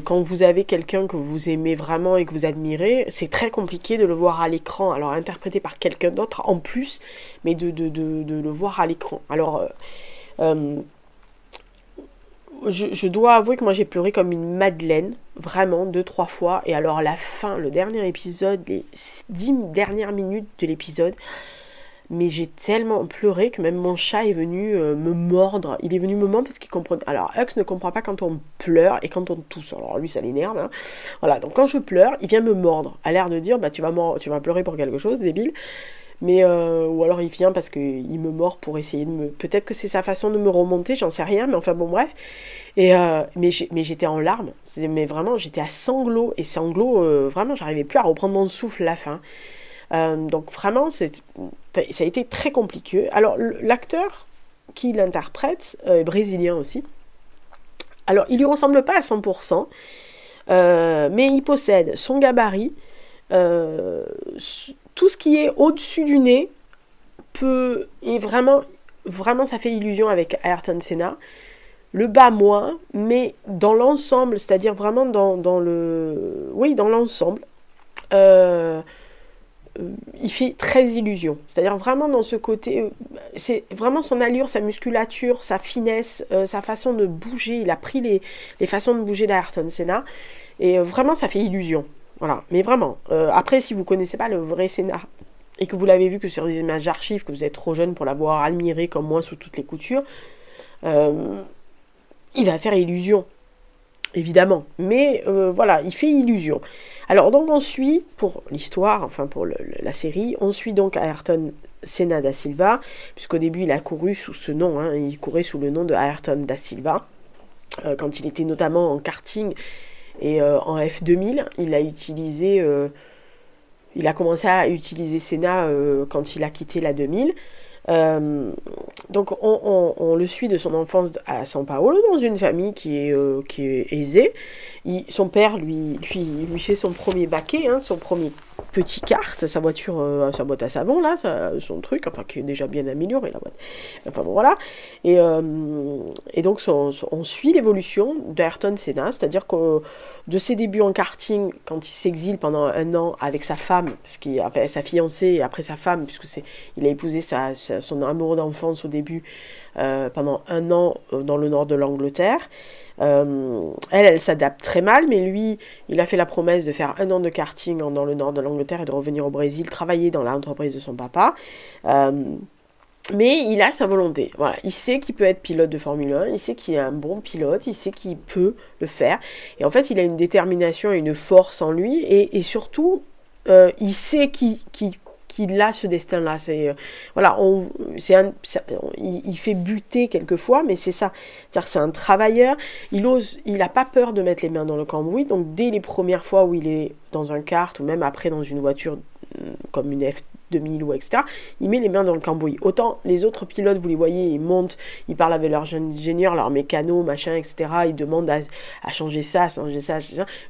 quand vous avez quelqu'un que vous aimez vraiment et que vous admirez, c'est très compliqué de le voir à l'écran, alors interprété par quelqu'un d'autre en plus, mais de le voir à l'écran. Alors, je dois avouer que moi j'ai pleuré comme une madeleine, vraiment 2-3 fois, et alors la fin, le dernier épisode, les 10 dernières minutes de l'épisode, mais j'ai tellement pleuré que même mon chat est venu me mordre. Il est venu me mordre parce qu'il comprend. Alors Hux ne comprend pas quand on pleure et quand on tousse, alors lui ça l'énerve, hein. Voilà, donc quand je pleure, il vient me mordre, à l'air de dire, tu vas pleurer pour quelque chose, débile. Mais ou alors il vient parce qu'il me mord pour essayer de me... Peut-être que c'est sa façon de me remonter, j'en sais rien, mais enfin bon bref. Et mais j'étais en larmes, mais vraiment j'étais à sanglots, et sanglots, vraiment j'arrivais plus à reprendre mon souffle à la fin. Donc vraiment ça a été très compliqué. Alors l'acteur qui l'interprète est brésilien aussi. Alors il lui ressemble pas à 100%, mais il possède son gabarit, tout ce qui est au-dessus du nez et vraiment ça fait illusion avec Ayrton Senna. Le bas moins, mais dans l'ensemble, c'est-à-dire vraiment dans l'ensemble, il fait très illusion. C'est-à-dire vraiment dans ce côté, c'est vraiment son allure, sa musculature, sa finesse, sa façon de bouger. Il a pris les façons de bouger d'Ayrton Senna, et vraiment ça fait illusion. Voilà, mais vraiment. Après, si vous connaissez pas le vrai Senna et que vous l'avez vu que sur des images d'archives, que vous êtes trop jeune pour l'avoir admiré comme moi sous toutes les coutures, il va faire illusion, évidemment. Mais voilà, il fait illusion. Alors donc on suit, pour l'histoire, enfin pour la série, on suit donc Ayrton Senna da Silva, puisqu'au début il a couru sous ce nom, hein, il courait sous le nom de Ayrton da Silva, quand il était notamment en karting. Et en F2000, il a commencé à utiliser Senna quand il a quitté la 2000. Donc on le suit de son enfance à São Paulo, dans une famille qui est aisée. Son père lui fait son premier baquet, hein, son premier petit kart, sa voiture, sa boîte à savon là, son truc, enfin qui est déjà bien amélioré la boîte. Enfin bon voilà. Et donc on suit l'évolution d'Ayrton Senna, c'est-à-dire que de ses débuts en karting, quand il s'exile pendant 1 an avec sa femme, sa fiancée et après sa femme, puisque il a épousé son amour d'enfance au début, pendant 1 an dans le nord de l'Angleterre. Elle s'adapte très mal, mais lui, il a fait la promesse de faire 1 an de karting dans le nord de l'Angleterre et de revenir au Brésil, travailler dans l'entreprise de son papa. Mais il a sa volonté. Voilà. Il sait qu'il peut être pilote de Formule 1, il sait qu'il est un bon pilote, il sait qu'il peut le faire. Et en fait, il a une détermination et une force en lui, et surtout, il sait qu'il qu'il a ce destin-là. Voilà, il fait buter quelquefois, mais c'est ça. C'est-à-dire que c'est un travailleur, il n'a pas peur de mettre les mains dans le cambouis, donc dès les premières fois où il est dans un kart, ou même après dans une voiture comme une F2000 ou etc., il met les mains dans le cambouis. Autant les autres pilotes, vous les voyez, ils montent, ils parlent avec leurs ingénieurs, leurs mécanos, machin, etc., ils demandent à changer ça, changer ça.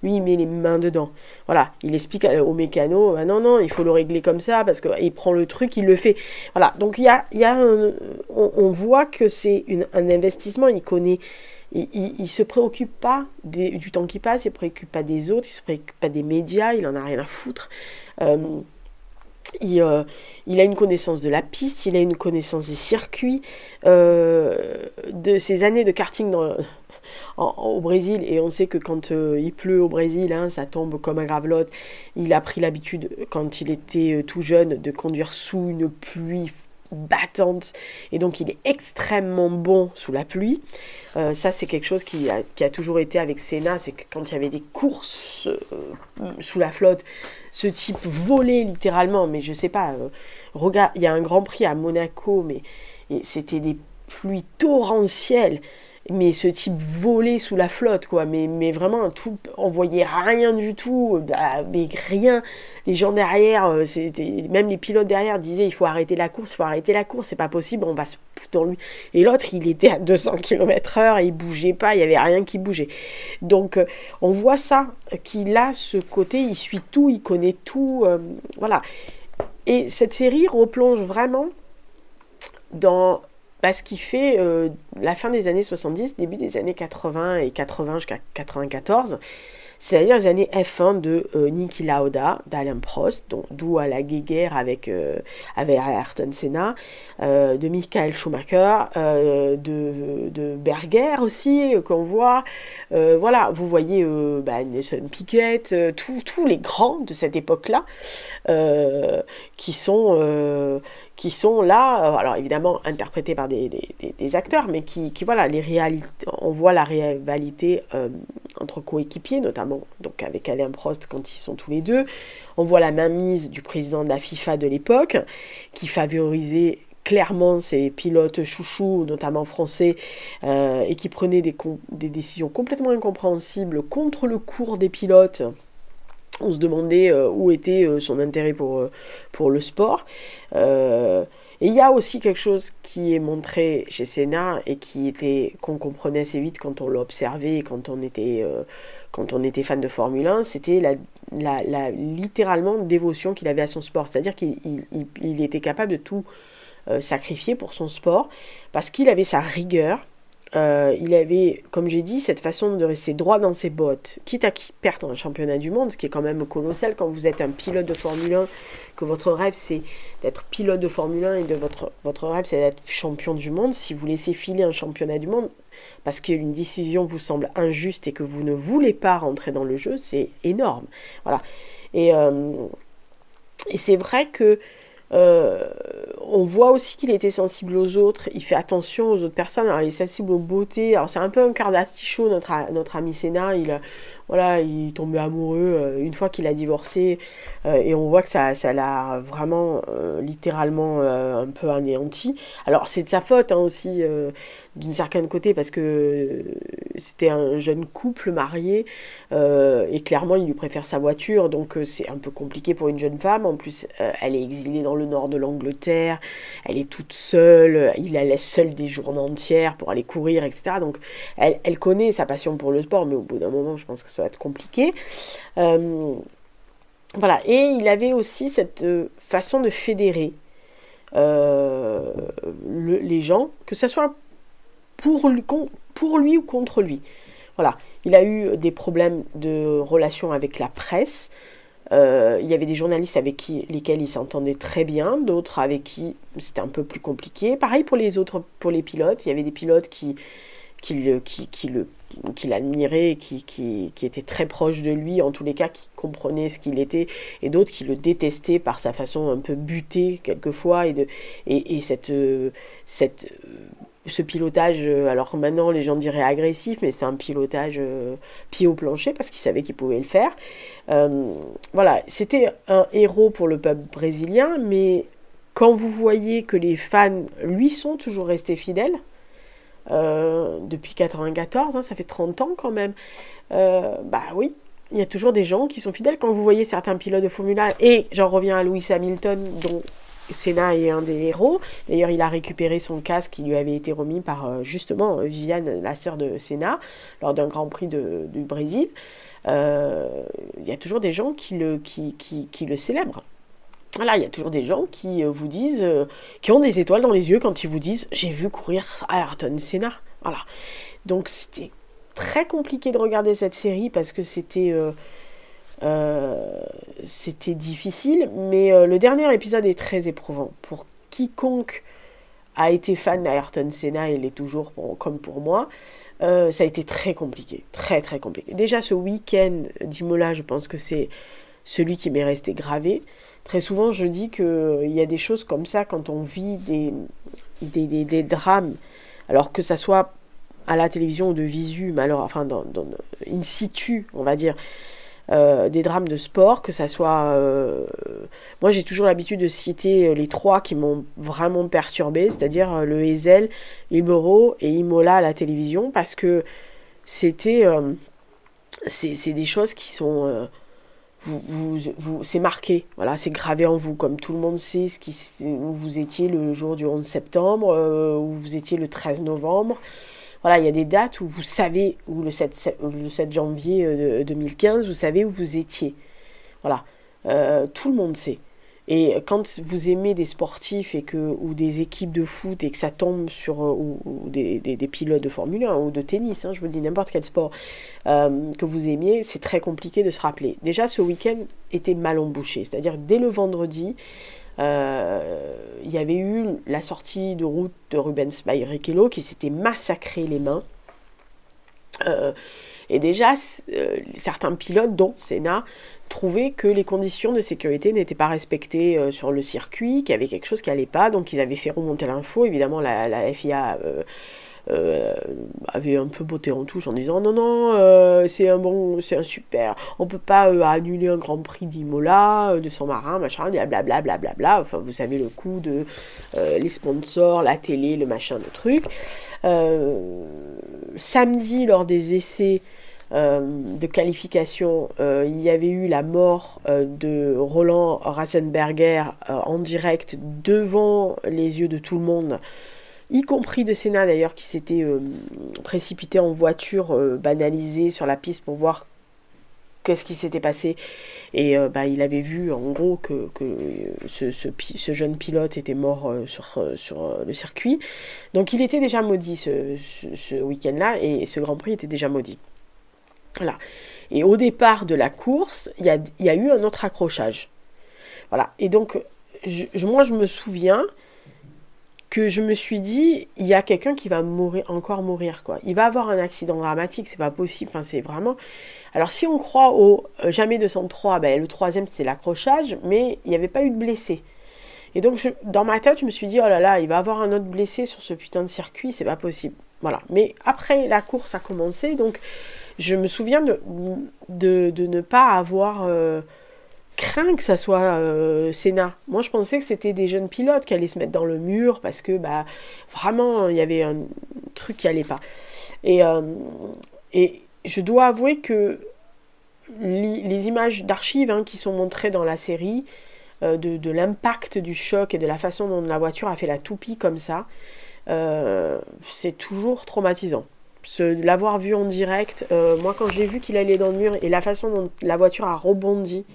Lui, il met les mains dedans. Voilà, il explique aux mécanos, non, il faut le régler comme ça, parce qu'il prend le truc, il le fait. Voilà, donc on voit que c'est un investissement, il connaît. Il se préoccupe pas du temps qui passe, il se préoccupe pas des autres, il se préoccupe pas des médias, il en a rien à foutre. Il a une connaissance de la piste, il a une connaissance des circuits, de ses années de karting au Brésil, et on sait que quand il pleut au Brésil, ça tombe comme un gravelotte. Il a pris l'habitude, quand il était tout jeune, de conduire sous une pluie battante, et donc il est extrêmement bon sous la pluie. Ça, c'est quelque chose qui a toujours été avec Senna, c'est que quand il y avait des courses sous la flotte, ce type volait littéralement, mais je sais pas, regarde, il y a un Grand Prix à Monaco, mais c'était des pluies torrentielles, mais ce type volait sous la flotte, quoi, mais vraiment, on voyait rien du tout, mais rien. Les gens derrière, même les pilotes derrière disaient, il faut arrêter la course, c'est pas possible, on va se foutre dans lui. Et l'autre, il était à 200 km/h, et il bougeait pas, il y avait rien qui bougeait. Donc, on voit ça, qu'il a ce côté, il suit tout, il connaît tout, voilà. Et cette série replonge vraiment dans ce qui fait la fin des années 70, début des années 80 et 80 jusqu'à 94, c'est-à-dire les années F1 de Niki Lauda, d'Alain Prost, d'où à la guéguerre avec Ayrton Senna, de Michael Schumacher, de Berger aussi, qu'on voit. Voilà, vous voyez Nelson Piquet, tous les grands de cette époque-là, qui sont là, alors évidemment interprétés par des acteurs, mais qui voilà, on voit la rivalité entre coéquipiers, notamment donc avec Alain Prost quand ils sont tous les deux. On voit la mainmise du président de la FIFA de l'époque, qui favorisait clairement ses pilotes chouchous, notamment français, et qui prenait des décisions complètement incompréhensibles contre le cours des pilotes. On se demandait où était son intérêt pour le sport. Et il y a aussi quelque chose qui est montré chez Senna et qu'on comprenait assez vite quand on l'observait, quand on était fan de Formule 1, c'était la littéralement dévotion qu'il avait à son sport. C'est-à-dire qu'il était capable de tout sacrifier pour son sport, parce qu'il avait sa rigueur. Il avait, comme j'ai dit, cette façon de rester droit dans ses bottes, quitte à perdre un championnat du monde, ce qui est quand même colossal quand vous êtes un pilote de Formule 1, que votre rêve c'est d'être pilote de Formule 1 et votre rêve c'est d'être champion du monde. Si vous laissez filer un championnat du monde parce qu'une décision vous semble injuste et que vous ne voulez pas rentrer dans le jeu, c'est énorme. Voilà. Et c'est vrai que on voit aussi qu'il était sensible aux autres, il fait attention aux autres personnes, alors il est sensible aux beautés, alors c'est un peu un Kardashian, notre ami Senna, il tombait amoureux une fois qu'il a divorcé, et on voit que ça l'a vraiment littéralement un peu anéanti. Alors c'est de sa faute aussi, d'une certaine côté, parce que c'était un jeune couple marié, et clairement il lui préfère sa voiture, donc c'est un peu compliqué pour une jeune femme. En plus elle est exilée dans le nord de l'Angleterre, elle est toute seule, il la laisse seule des journées entières pour aller courir, etc. Donc elle connaît sa passion pour le sport, mais au bout d'un moment je pense que ça va être compliqué. Voilà, et il avait aussi cette façon de fédérer les gens, que ce soit pour lui ou contre lui. Voilà, il a eu des problèmes de relations avec la presse. Il y avait des journalistes avec lesquels il s'entendait très bien, d'autres avec qui c'était un peu plus compliqué. Pareil pour les pilotes. Il y avait des pilotes qui l'admiraient, qui étaient très proches de lui, en tous les cas qui comprenaient ce qu'il était, et d'autres qui le détestaient par sa façon un peu butée quelquefois, et cette ce pilotage, alors que maintenant les gens diraient agressif, mais c'est un pilotage pied au plancher parce qu'il savait qu'il pouvait le faire. Voilà, c'était un héros pour le peuple brésilien, mais quand vous voyez que les fans lui sont toujours restés fidèles, depuis 94, hein, ça fait 30 ans quand même, bah oui, il y a toujours des gens qui sont fidèles. Quand vous voyez certains pilotes de Formule 1, et j'en reviens à Lewis Hamilton, dont Senna est un des héros. D'ailleurs, il a récupéré son casque qui lui avait été remis par justement Viviane, la sœur de Senna, lors d'un Grand Prix du Brésil. Il y a toujours des gens qui le célèbrent. Voilà, il y a toujours des gens qui vous disent, qui ont des étoiles dans les yeux quand ils vous disent « J'ai vu courir Ayrton Senna ». Voilà. Donc c'était très compliqué de regarder cette série parce que c'était difficile, mais le dernier épisode est très éprouvant. Pour quiconque a été fan d'Ayrton Senna, il l'est toujours comme pour moi, ça a été très compliqué, très très compliqué. Déjà ce week-end d'Imola, je pense que c'est celui qui m'est resté gravé. Très souvent je dis qu'il y a des choses comme ça quand on vit des drames, alors que ça soit à la télévision ou de visu, mais alors, enfin in situ, on va dire, des drames de sport, que ça soit... moi, j'ai toujours l'habitude de citer les trois qui m'ont vraiment perturbée, c'est-à-dire le Ezel, Ibero et Imola à la télévision, parce que c'est des choses qui sont... c'est marqué, voilà, c'est gravé en vous, comme tout le monde sait où vous étiez le jour du 11 septembre, où vous étiez le 13 novembre. Voilà, il y a des dates où vous savez, ou le 7 janvier 2015, vous savez où vous étiez. Voilà, tout le monde sait. Et quand vous aimez des sportifs ou des équipes de foot et que ça tombe sur ou des pilotes de Formule 1 ou de tennis, hein, je vous dis n'importe quel sport que vous aimiez, c'est très compliqué de se rappeler. Déjà, ce week-end était mal embouché, c'est-à-dire dès le vendredi, il y avait eu la sortie de route de Rubens Barrichello qui s'était massacré les mains. Et déjà, certains pilotes, dont Senna, trouvaient que les conditions de sécurité n'étaient pas respectées sur le circuit, qu'il y avait quelque chose qui n'allait pas, donc ils avaient fait remonter l'info. Évidemment, la FIA avait un peu botté en touche en disant non, c'est un super, on peut pas annuler un Grand Prix d'Imola, de San-Marin, machin, blablabla, blablabla. Enfin, vous savez le coup de les sponsors, la télé, le machin, le truc. Samedi, lors des essais de qualification, il y avait eu la mort de Roland Ratzenberger en direct devant les yeux de tout le monde, y compris de Senna d'ailleurs, qui s'était précipité en voiture banalisée sur la piste pour voir qu'est-ce qui s'était passé. Et il avait vu en gros que ce jeune pilote était mort sur le circuit. Donc il était déjà maudit ce week-end-là, et ce Grand Prix était déjà maudit. Voilà. Et au départ de la course, il y a eu un autre accrochage. Voilà. Et donc, moi je me souviens que je me suis dit, il y a quelqu'un qui va encore mourir, quoi. Il va avoir un accident dramatique, c'est pas possible. Enfin, c'est vraiment... Alors, si on croit au jamais 203, le troisième, c'est l'accrochage, mais il n'y avait pas eu de blessé. Et donc, dans ma tête, je me suis dit, oh là là, il va avoir un autre blessé sur ce putain de circuit, c'est pas possible. Voilà. Mais après, la course a commencé, donc je me souviens de ne pas avoir... craint que ça soit Senna. Moi, je pensais que c'était des jeunes pilotes qui allaient se mettre dans le mur parce que vraiment, il y avait un truc qui allait pas. Et je dois avouer que les images d'archives qui sont montrées dans la série, de l'impact du choc et de la façon dont la voiture a fait la toupie comme ça, c'est toujours traumatisant. L'avoir vu en direct, moi quand j'ai vu qu'il allait dans le mur et la façon dont la voiture a rebondi,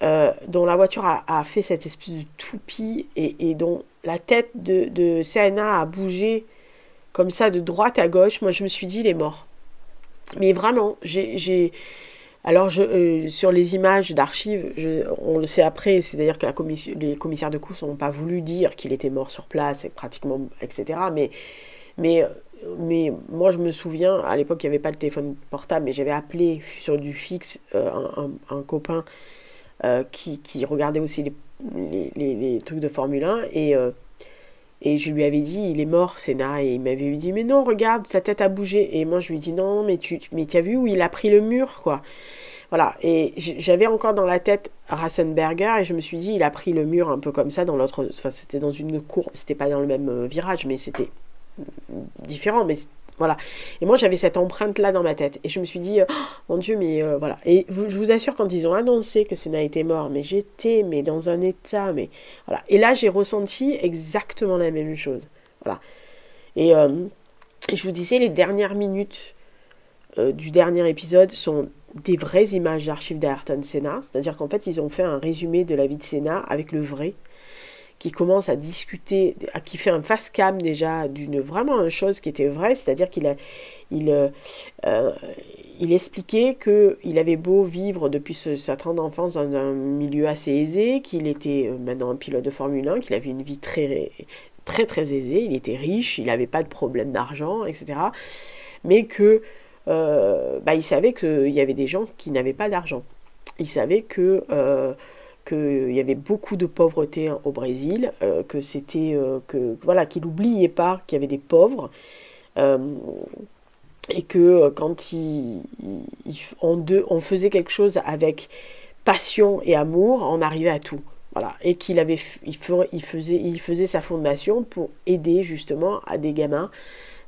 dont la voiture a fait cette espèce de toupie et dont la tête de Senna a bougé comme ça de droite à gauche, moi je me suis dit il est mort. Mais vraiment, alors sur les images d'archives, on le sait après, c'est-à-dire que les commissaires de course n'ont pas voulu dire qu'il était mort sur place, pratiquement, etc. Mais moi je me souviens, à l'époque il n'y avait pas de téléphone portable, mais j'avais appelé sur du fixe un copain qui regardait aussi les trucs de Formule 1 et Et je lui avais dit, il est mort, Senna. Et il m'avait dit, mais non, regarde, sa tête a bougé. Et moi, je lui ai dit, non, mais tu as vu où il a pris le mur, quoi. Voilà. Et j'avais encore dans la tête Ratzenberger. Et je me suis dit, il a pris le mur un peu comme ça dans l'autre. Enfin, c'était dans une courbe. C'était pas dans le même virage, mais c'était différent. Mais voilà. Et moi, j'avais cette empreinte-là dans ma tête. Et je me suis dit, oh, mon Dieu, mais voilà. Et je vous assure, quand ils ont annoncé que Senna était mort, mais j'étais dans un état, mais voilà. Et là, j'ai ressenti exactement la même chose. Voilà. Et je vous disais, les dernières minutes du dernier épisode sont des vraies images d'archives d'Ayrton Senna. C'est-à-dire qu'en fait, ils ont fait un résumé de la vie de Senna avec le vrai, qui commence à discuter, qui fait un face cam déjà d'une vraiment une chose qui était vraie, c'est-à-dire il expliquait qu'il avait beau vivre depuis sa tendre enfance dans un milieu assez aisé, qu'il était maintenant un pilote de Formule 1, qu'il avait une vie très très très aisée, il était riche, il n'avait pas de problème d'argent, etc. Mais que il savait qu'il y avait des gens qui n'avaient pas d'argent. Il savait qu'il y avait beaucoup de pauvreté au Brésil, que c'était voilà, qu'il n'oubliait pas qu'il y avait des pauvres, et que quand on faisait quelque chose avec passion et amour, on arrivait à tout. Voilà. Et il faisait sa fondation pour aider justement à des gamins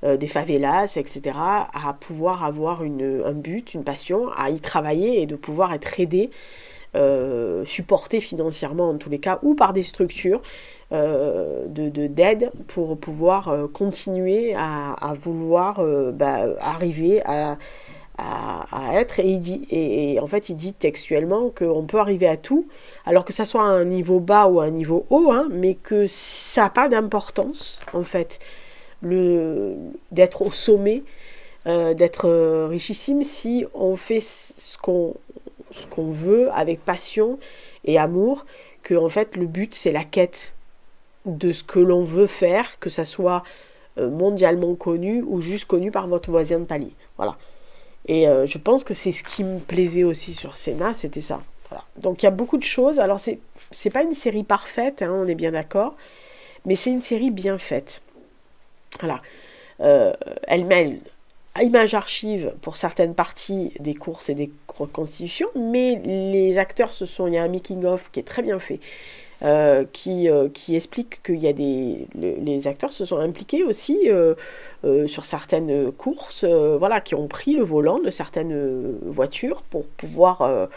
des favelas, etc., à pouvoir avoir un but, une passion, à y travailler et de pouvoir être aidé, supporté financièrement en tous les cas, ou par des structures d'aide pour pouvoir continuer à vouloir arriver à être. Et en fait, il dit textuellement qu'on peut arriver à tout, alors que ça soit à un niveau bas ou à un niveau haut, hein, mais que ça n'a pas d'importance, en fait, d'être au sommet, d'être richissime, si on fait ce qu'on veut avec passion et amour, que en fait le but c'est la quête de ce que l'on veut faire, que ça soit mondialement connu ou juste connu par votre voisin de palier. Voilà. Et je pense que c'est ce qui me plaisait aussi sur Senna, c'était ça. Voilà. Donc il y a beaucoup de choses. Alors c'est pas une série parfaite, hein, on est bien d'accord, mais c'est une série bien faite. Voilà. Elle mêle images archives pour certaines parties des courses et des reconstitutions, mais les acteurs, il y a un making-of qui est très bien fait, qui explique qu'il y a les acteurs se sont impliqués aussi sur certaines courses, voilà, qui ont pris le volant de certaines voitures pour pouvoir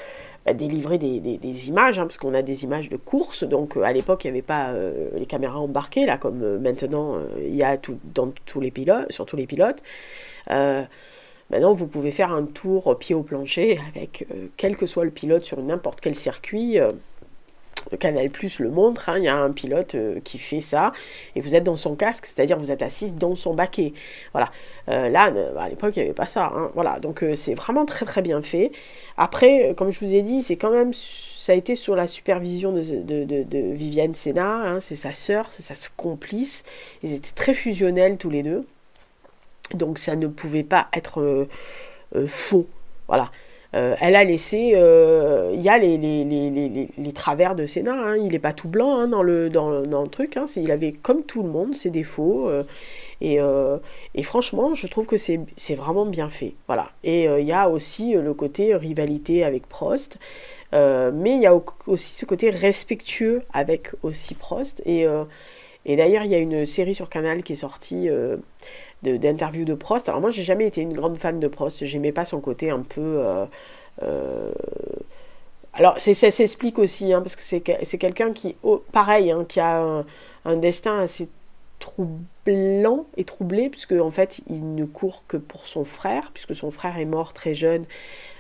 délivrer des images, hein, parce qu'on a des images de course, donc à l'époque il n'y avait pas les caméras embarquées, là, comme maintenant il y a sur tous les pilotes. Maintenant vous pouvez faire un tour pied au plancher avec quel que soit le pilote sur n'importe quel circuit. Canal+ le montre, hein, il y a un pilote qui fait ça, et vous êtes dans son casque, c'est-à-dire vous êtes assis dans son baquet. Voilà. Là, à l'époque, il n'y avait pas ça. Hein, voilà. Donc c'est vraiment très très bien fait. Après, comme je vous ai dit, ça a été sur la supervision de Viviane Senna, hein, c'est sa sœur, c'est sa complice. Ils étaient très fusionnels tous les deux. Donc ça ne pouvait pas être faux. Voilà. Elle a laissé, il y a les travers de Senna, hein, il n'est pas tout blanc, hein, dans le truc, hein, il avait comme tout le monde ses défauts, et franchement je trouve que c'est vraiment bien fait, voilà. Et il y a aussi le côté rivalité avec Prost, mais il y a aussi ce côté respectueux avec aussi Prost, et d'ailleurs il y a une série sur Canal qui est sortie d'interviews de Prost. Alors moi j'ai jamais été une grande fan de Prost, j'aimais pas son côté un peu alors ça s'explique aussi, hein, parce que c'est quelqu'un qui, pareil, hein, qui a un destin assez troublant et troublé, puisque en fait il ne court que pour son frère, puisque son frère est mort très jeune,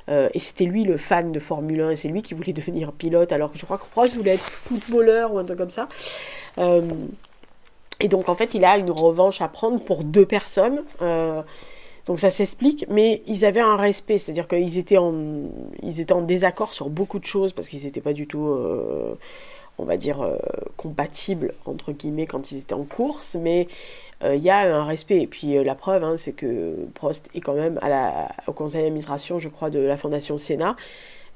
et c'était lui le fan de Formule 1, et c'est lui qui voulait devenir pilote, alors que je crois que Prost voulait être footballeur ou un truc comme ça. Et donc en fait il a une revanche à prendre pour deux personnes, donc ça s'explique, mais ils avaient un respect, c'est-à-dire qu'ils étaient en désaccord sur beaucoup de choses, parce qu'ils n'étaient pas du tout, on va dire, compatibles, entre guillemets, quand ils étaient en course, mais il y a un respect. Et puis la preuve, hein, c'est que Prost est quand même au conseil d'administration, je crois, de la Fondation Senna,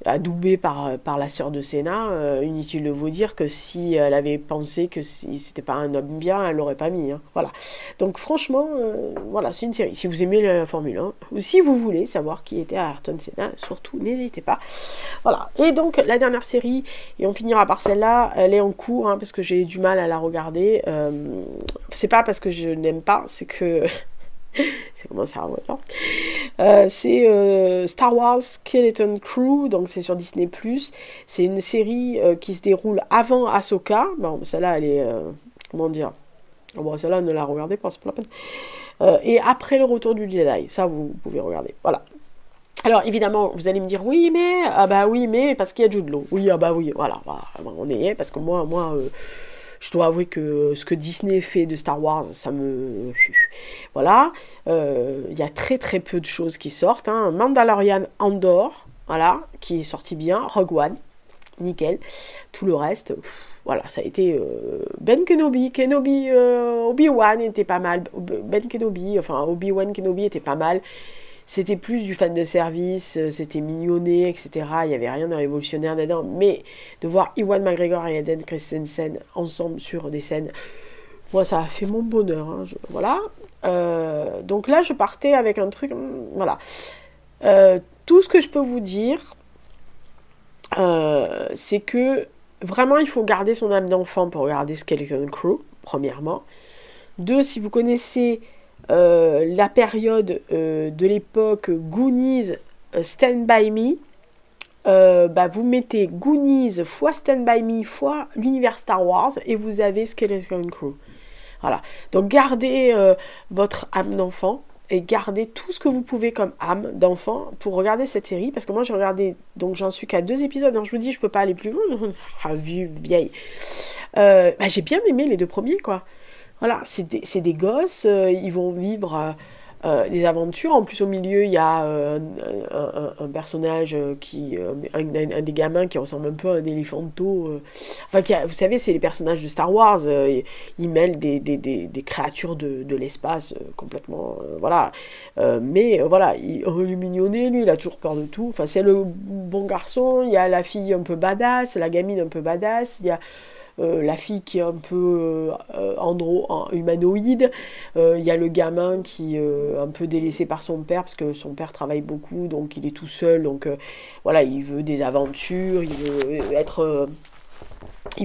adoubée par la sœur de Senna. Inutile de vous dire que si elle avait pensé que si c'était pas un homme bien, elle l'aurait pas mis. Hein. Voilà. Donc franchement, voilà, c'est une série. Si vous aimez la Formule 1, ou si vous voulez savoir qui était Ayrton Senna, surtout n'hésitez pas. Voilà. Et donc la dernière série, et on finira par celle-là, elle est en cours, hein, parce que j'ai du mal à la regarder. C'est pas parce que je n'aime pas, c'est que... c'est comment ça, ouais, c'est Star Wars Skeleton Crew, donc c'est sur Disney+. C'est une série qui se déroule avant Ahsoka. Bon, celle-là, elle est... comment dire, bon, celle-là, ne la regardez pas, c'est pas la peine. Et après le retour du Jedi, ça, vous pouvez regarder. Voilà. Alors, évidemment, vous allez me dire, oui, mais... Ah bah oui, mais... Parce qu'il y a Jude Law. Oui, ah bah oui, voilà. On est... Parce que moi je dois avouer que ce que Disney fait de Star Wars, ça me... Voilà. Il y a très très peu de choses qui sortent. Hein. Mandalorian Andor, voilà, qui est sorti bien. Rogue One, nickel. Tout le reste, voilà, ça a été... Ben Kenobi, Obi-Wan était pas mal. Ben Kenobi, enfin Obi-Wan Kenobi était pas mal. C'était plus du fan de service, c'était mignonné, etc. Il n'y avait rien de révolutionnaire dedans. Mais de voir Ewan McGregor et Hayden Christensen ensemble sur des scènes, moi, ça a fait mon bonheur. Hein, voilà. Donc là, je partais avec un truc... Voilà. Tout ce que je peux vous dire, c'est que vraiment, il faut garder son âme d'enfant pour regarder Skeleton Crew, premièrement. Deux, si vous connaissez... la période de l'époque Goonies Stand By Me, bah vous mettez Goonies fois Stand By Me fois l'univers Star Wars et vous avez Skeleton Crew. Voilà. Donc gardez votre âme d'enfant et gardez tout ce que vous pouvez comme âme d'enfant pour regarder cette série, parce que moi j'ai regardé, donc j'en suis qu'à 2 épisodes, hein, je vous dis je peux pas aller plus loin, vieille. Bah, j'ai bien aimé les 2 premiers, quoi. Voilà, c'est des gosses, ils vont vivre des aventures. En plus, au milieu, il y a un personnage un des gamins qui ressemble un peu à un éléphanto. Enfin, vous savez, c'est les personnages de Star Wars. Ils mêlent des créatures de l'espace complètement. Voilà. Mais voilà, il est mignonné, lui, il a toujours peur de tout. Enfin, c'est le bon garçon. Il y a la fille un peu badass, la gamine un peu badass. Il y a la fille qui est un peu humanoïde, il y a le gamin qui est un peu délaissé par son père, parce que son père travaille beaucoup, donc il est tout seul, donc voilà, il veut des aventures, il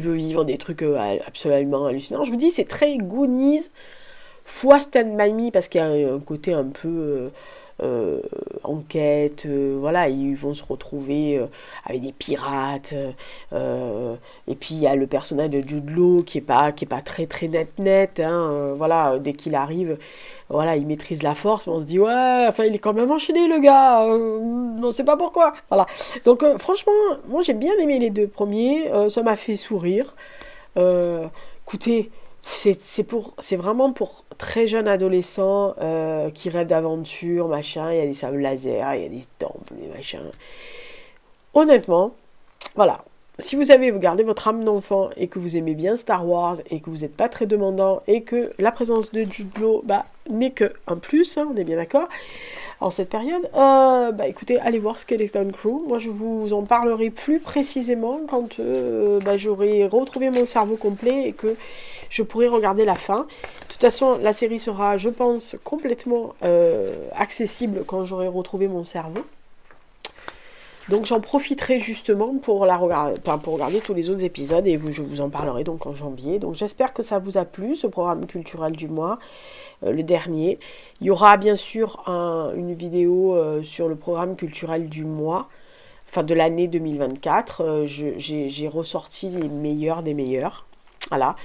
veut vivre des trucs absolument hallucinants. Je vous dis, c'est très Goonies fois Stand By Me, parce qu'il y a un côté un peu... enquête, voilà, ils vont se retrouver avec des pirates, et puis il y a le personnage de Jude Law qui est pas très très net, hein, voilà, dès qu'il arrive, voilà, il maîtrise la force, mais on se dit ouais, enfin il est quand même enchaîné le gars, on sait pas pourquoi, voilà. Donc franchement, moi j'ai bien aimé les 2 premiers, ça m'a fait sourire. Écoutez, c'est vraiment pour très jeunes adolescents qui rêvent d'aventure, machin. Il y a des sables laser, il y a des temples, des machins. Honnêtement, voilà. Si vous gardez votre âme d'enfant et que vous aimez bien Star Wars et que vous n'êtes pas très demandant et que la présence de Jude Law n'est qu'un plus, hein, on est bien d'accord, en cette période, écoutez, allez voir Skeleton Crew. Moi, je vous en parlerai plus précisément quand j'aurai retrouvé mon cerveau complet et que je pourrai regarder la fin. De toute façon, la série sera, je pense, complètement accessible quand j'aurai retrouvé mon cerveau. Donc j'en profiterai justement pour regarder tous les autres épisodes et je vous en parlerai donc en janvier. Donc j'espère que ça vous a plu, ce programme culturel du mois, le dernier. Il y aura bien sûr une vidéo sur le programme culturel du mois, enfin de l'année 2024. J'ai ressorti les meilleurs des meilleurs, voilà,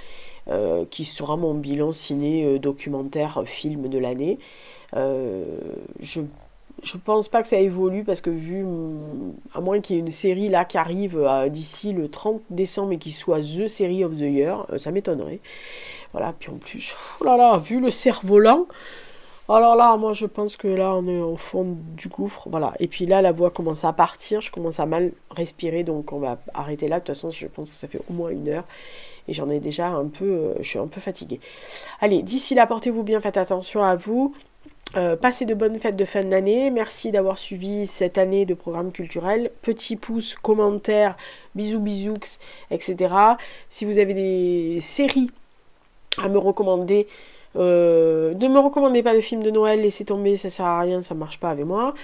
qui sera mon bilan ciné, documentaire, film de l'année. Je pense pas que ça évolue parce que à moins qu'il y ait une série là qui arrive d'ici le 30 décembre et qui soit The Series of the Year, ça m'étonnerait. Voilà, puis en plus, oh là là, vu le cerf-volant, alors là, moi je pense que là on est au fond du gouffre, voilà. Et puis là, la voix commence à partir, je commence à mal respirer, donc on va arrêter là. De toute façon, je pense que ça fait au moins 1 heure et j'en ai déjà je suis un peu fatiguée. Allez, d'ici là, portez-vous bien, faites attention à vous. Passez de bonnes fêtes de fin d'année. Merci d'avoir suivi cette année de programme culturel. Petit pouce, commentaire, bisous bisous, etc. Si vous avez des séries à me recommander, ne me recommandez pas de films de Noël, laissez tomber, ça sert à rien, ça marche pas avec moi.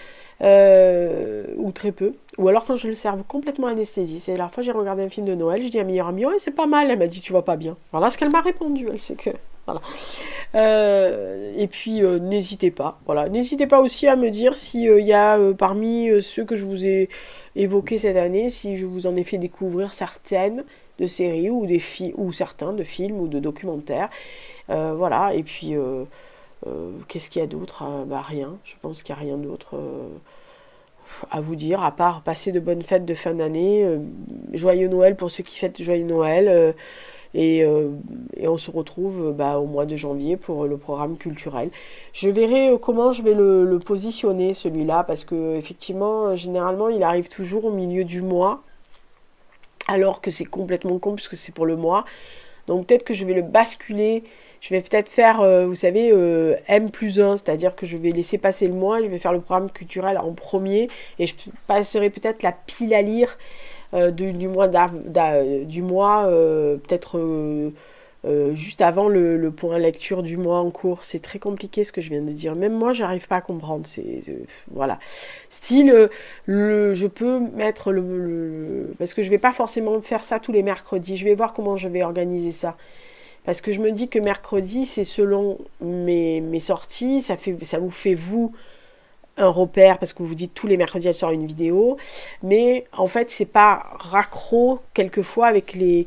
Ou très peu. Ou alors quand je le serve complètement anesthésie. C'est la dernière fois j'ai regardé un film de Noël, je dis à ma meilleure amie, ouais c'est pas mal, elle m'a dit tu vois pas bien. Voilà ce qu'elle m'a répondu, elle sait que... Voilà. Et puis n'hésitez pas. Voilà. N'hésitez pas aussi à me dire s'il y a parmi ceux que je vous ai évoqués cette année, si je vous en ai fait découvrir certaines de séries ou ou certains de films ou de documentaires. Voilà. Et puis qu'est-ce qu'il y a d'autre? Bah rien. Je pense qu'il n'y a rien d'autre à vous dire à part passer de bonnes fêtes de fin d'année. Joyeux Noël pour ceux qui fêtent Joyeux Noël. Et on se retrouve au mois de janvier pour le programme culturel. Je verrai comment je vais le positionner celui-là, parce que effectivement, généralement, il arrive toujours au milieu du mois, alors que c'est complètement con, puisque c'est pour le mois. Donc peut-être que je vais le basculer, je vais peut-être faire, vous savez, M+1, c'est-à-dire que je vais laisser passer le mois, je vais faire le programme culturel en premier, et je passerai peut-être la pile à lire du mois, peut-être juste avant le point lecture du mois en cours. C'est très compliqué ce que je viens de dire. Même moi, j'arrive pas à comprendre. Voilà. Style, je peux mettre parce que je vais pas forcément faire ça tous les mercredis. Je vais voir comment je vais organiser ça. Parce que je me dis que mercredi, c'est selon mes sorties. Ça vous fait, vous, un repère, parce que vous dites tous les mercredis elle sort une vidéo, mais en fait c'est pas raccro quelquefois avec les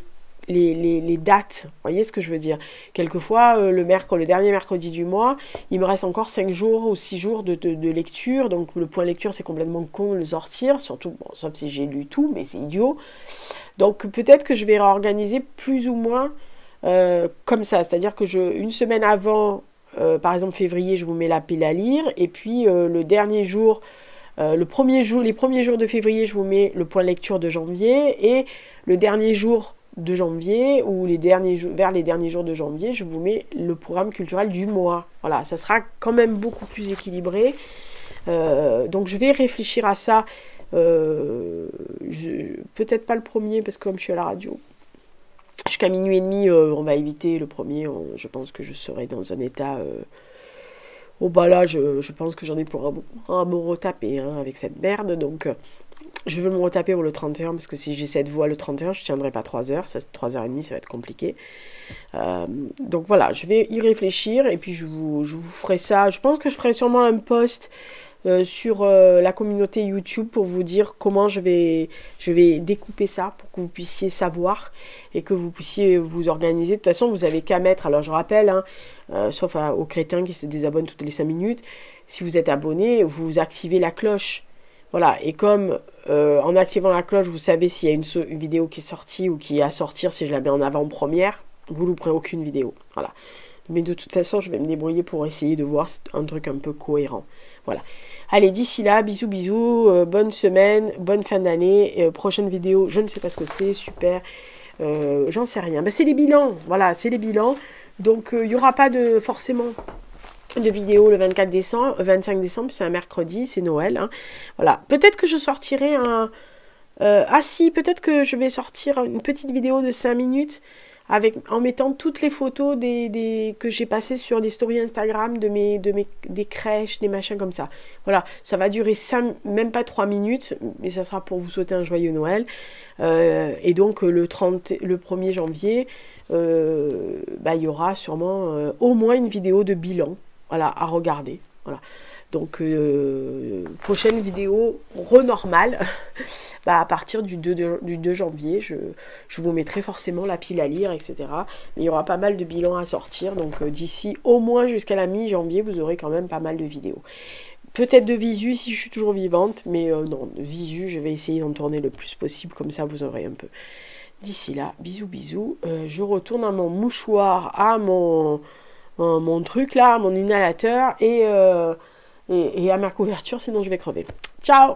dates, vous voyez ce que je veux dire. Quelquefois le dernier mercredi du mois, il me reste encore 5 jours ou 6 jours de lecture, donc le point lecture c'est complètement con de le sortir, surtout, bon, sauf si j'ai lu tout, mais c'est idiot. Donc peut-être que je vais réorganiser plus ou moins comme ça, c'est-à-dire que une semaine avant, par exemple février, je vous mets la pile à lire, et puis le dernier jour, les premiers jours de février, je vous mets le point lecture de janvier, et le dernier jour de janvier, ou vers les derniers jours de janvier, je vous mets le programme culturel du mois. Voilà, ça sera quand même beaucoup plus équilibré. Donc je vais réfléchir à ça, peut-être pas le premier, parce que comme je suis à la radio, jusqu'à minuit et demi, on va éviter le premier. Je pense que je serai dans un état... là, je pense que j'en ai pour à me retaper avec cette merde. Donc, je veux me retaper pour le 31, parce que si j'ai cette voix le 31, je ne tiendrai pas 3 heures. Ça, c'est 3h30, ça va être compliqué. Donc voilà, je vais y réfléchir. Et puis, je vous ferai ça. Je pense que je ferai sûrement un post sur la communauté YouTube pour vous dire comment je vais découper ça pour que vous puissiez savoir et que vous puissiez vous organiser. De toute façon, vous avez qu'à mettre, alors je rappelle, sauf aux crétins qui se désabonnent toutes les 5 minutes, si vous êtes abonné, vous activez la cloche. Voilà, et comme en activant la cloche, vous savez s'il y a une vidéo qui est sortie ou qui est à sortir, si je la mets en avant-première, vous ne louperez aucune vidéo. Voilà. Mais de toute façon, je vais me débrouiller pour essayer de voir un truc un peu cohérent. Voilà. Allez, d'ici là, bisous, bisous, bonne semaine, bonne fin d'année, prochaine vidéo, je ne sais pas ce que c'est, super, j'en sais rien. C'est les bilans, voilà, c'est les bilans, donc il n'y aura pas forcément de vidéo le 25 décembre, c'est un mercredi, c'est Noël, voilà. Peut-être que je sortirai peut-être que je vais sortir une petite vidéo de 5 minutes, en mettant toutes les photos que j'ai passées sur les stories Instagram des crèches, des machins comme ça. Voilà, ça va durer même pas 3 minutes, mais ça sera pour vous souhaiter un joyeux Noël. Et donc le 1er janvier, il y aura sûrement au moins une vidéo de bilan, voilà, à regarder. Voilà. Donc, prochaine vidéo renormale, à partir du 2 janvier, je vous mettrai forcément la pile à lire, etc. Mais il y aura pas mal de bilans à sortir, donc d'ici au moins jusqu'à la mi-janvier, vous aurez quand même pas mal de vidéos. Peut-être de visu si je suis toujours vivante, mais non, de visu, je vais essayer d'en tourner le plus possible, comme ça vous aurez un peu. D'ici là, bisous, bisous. Je retourne à mon mouchoir, à mon truc là, à mon inhalateur, et à ma couverture, sinon je vais crever. Ciao!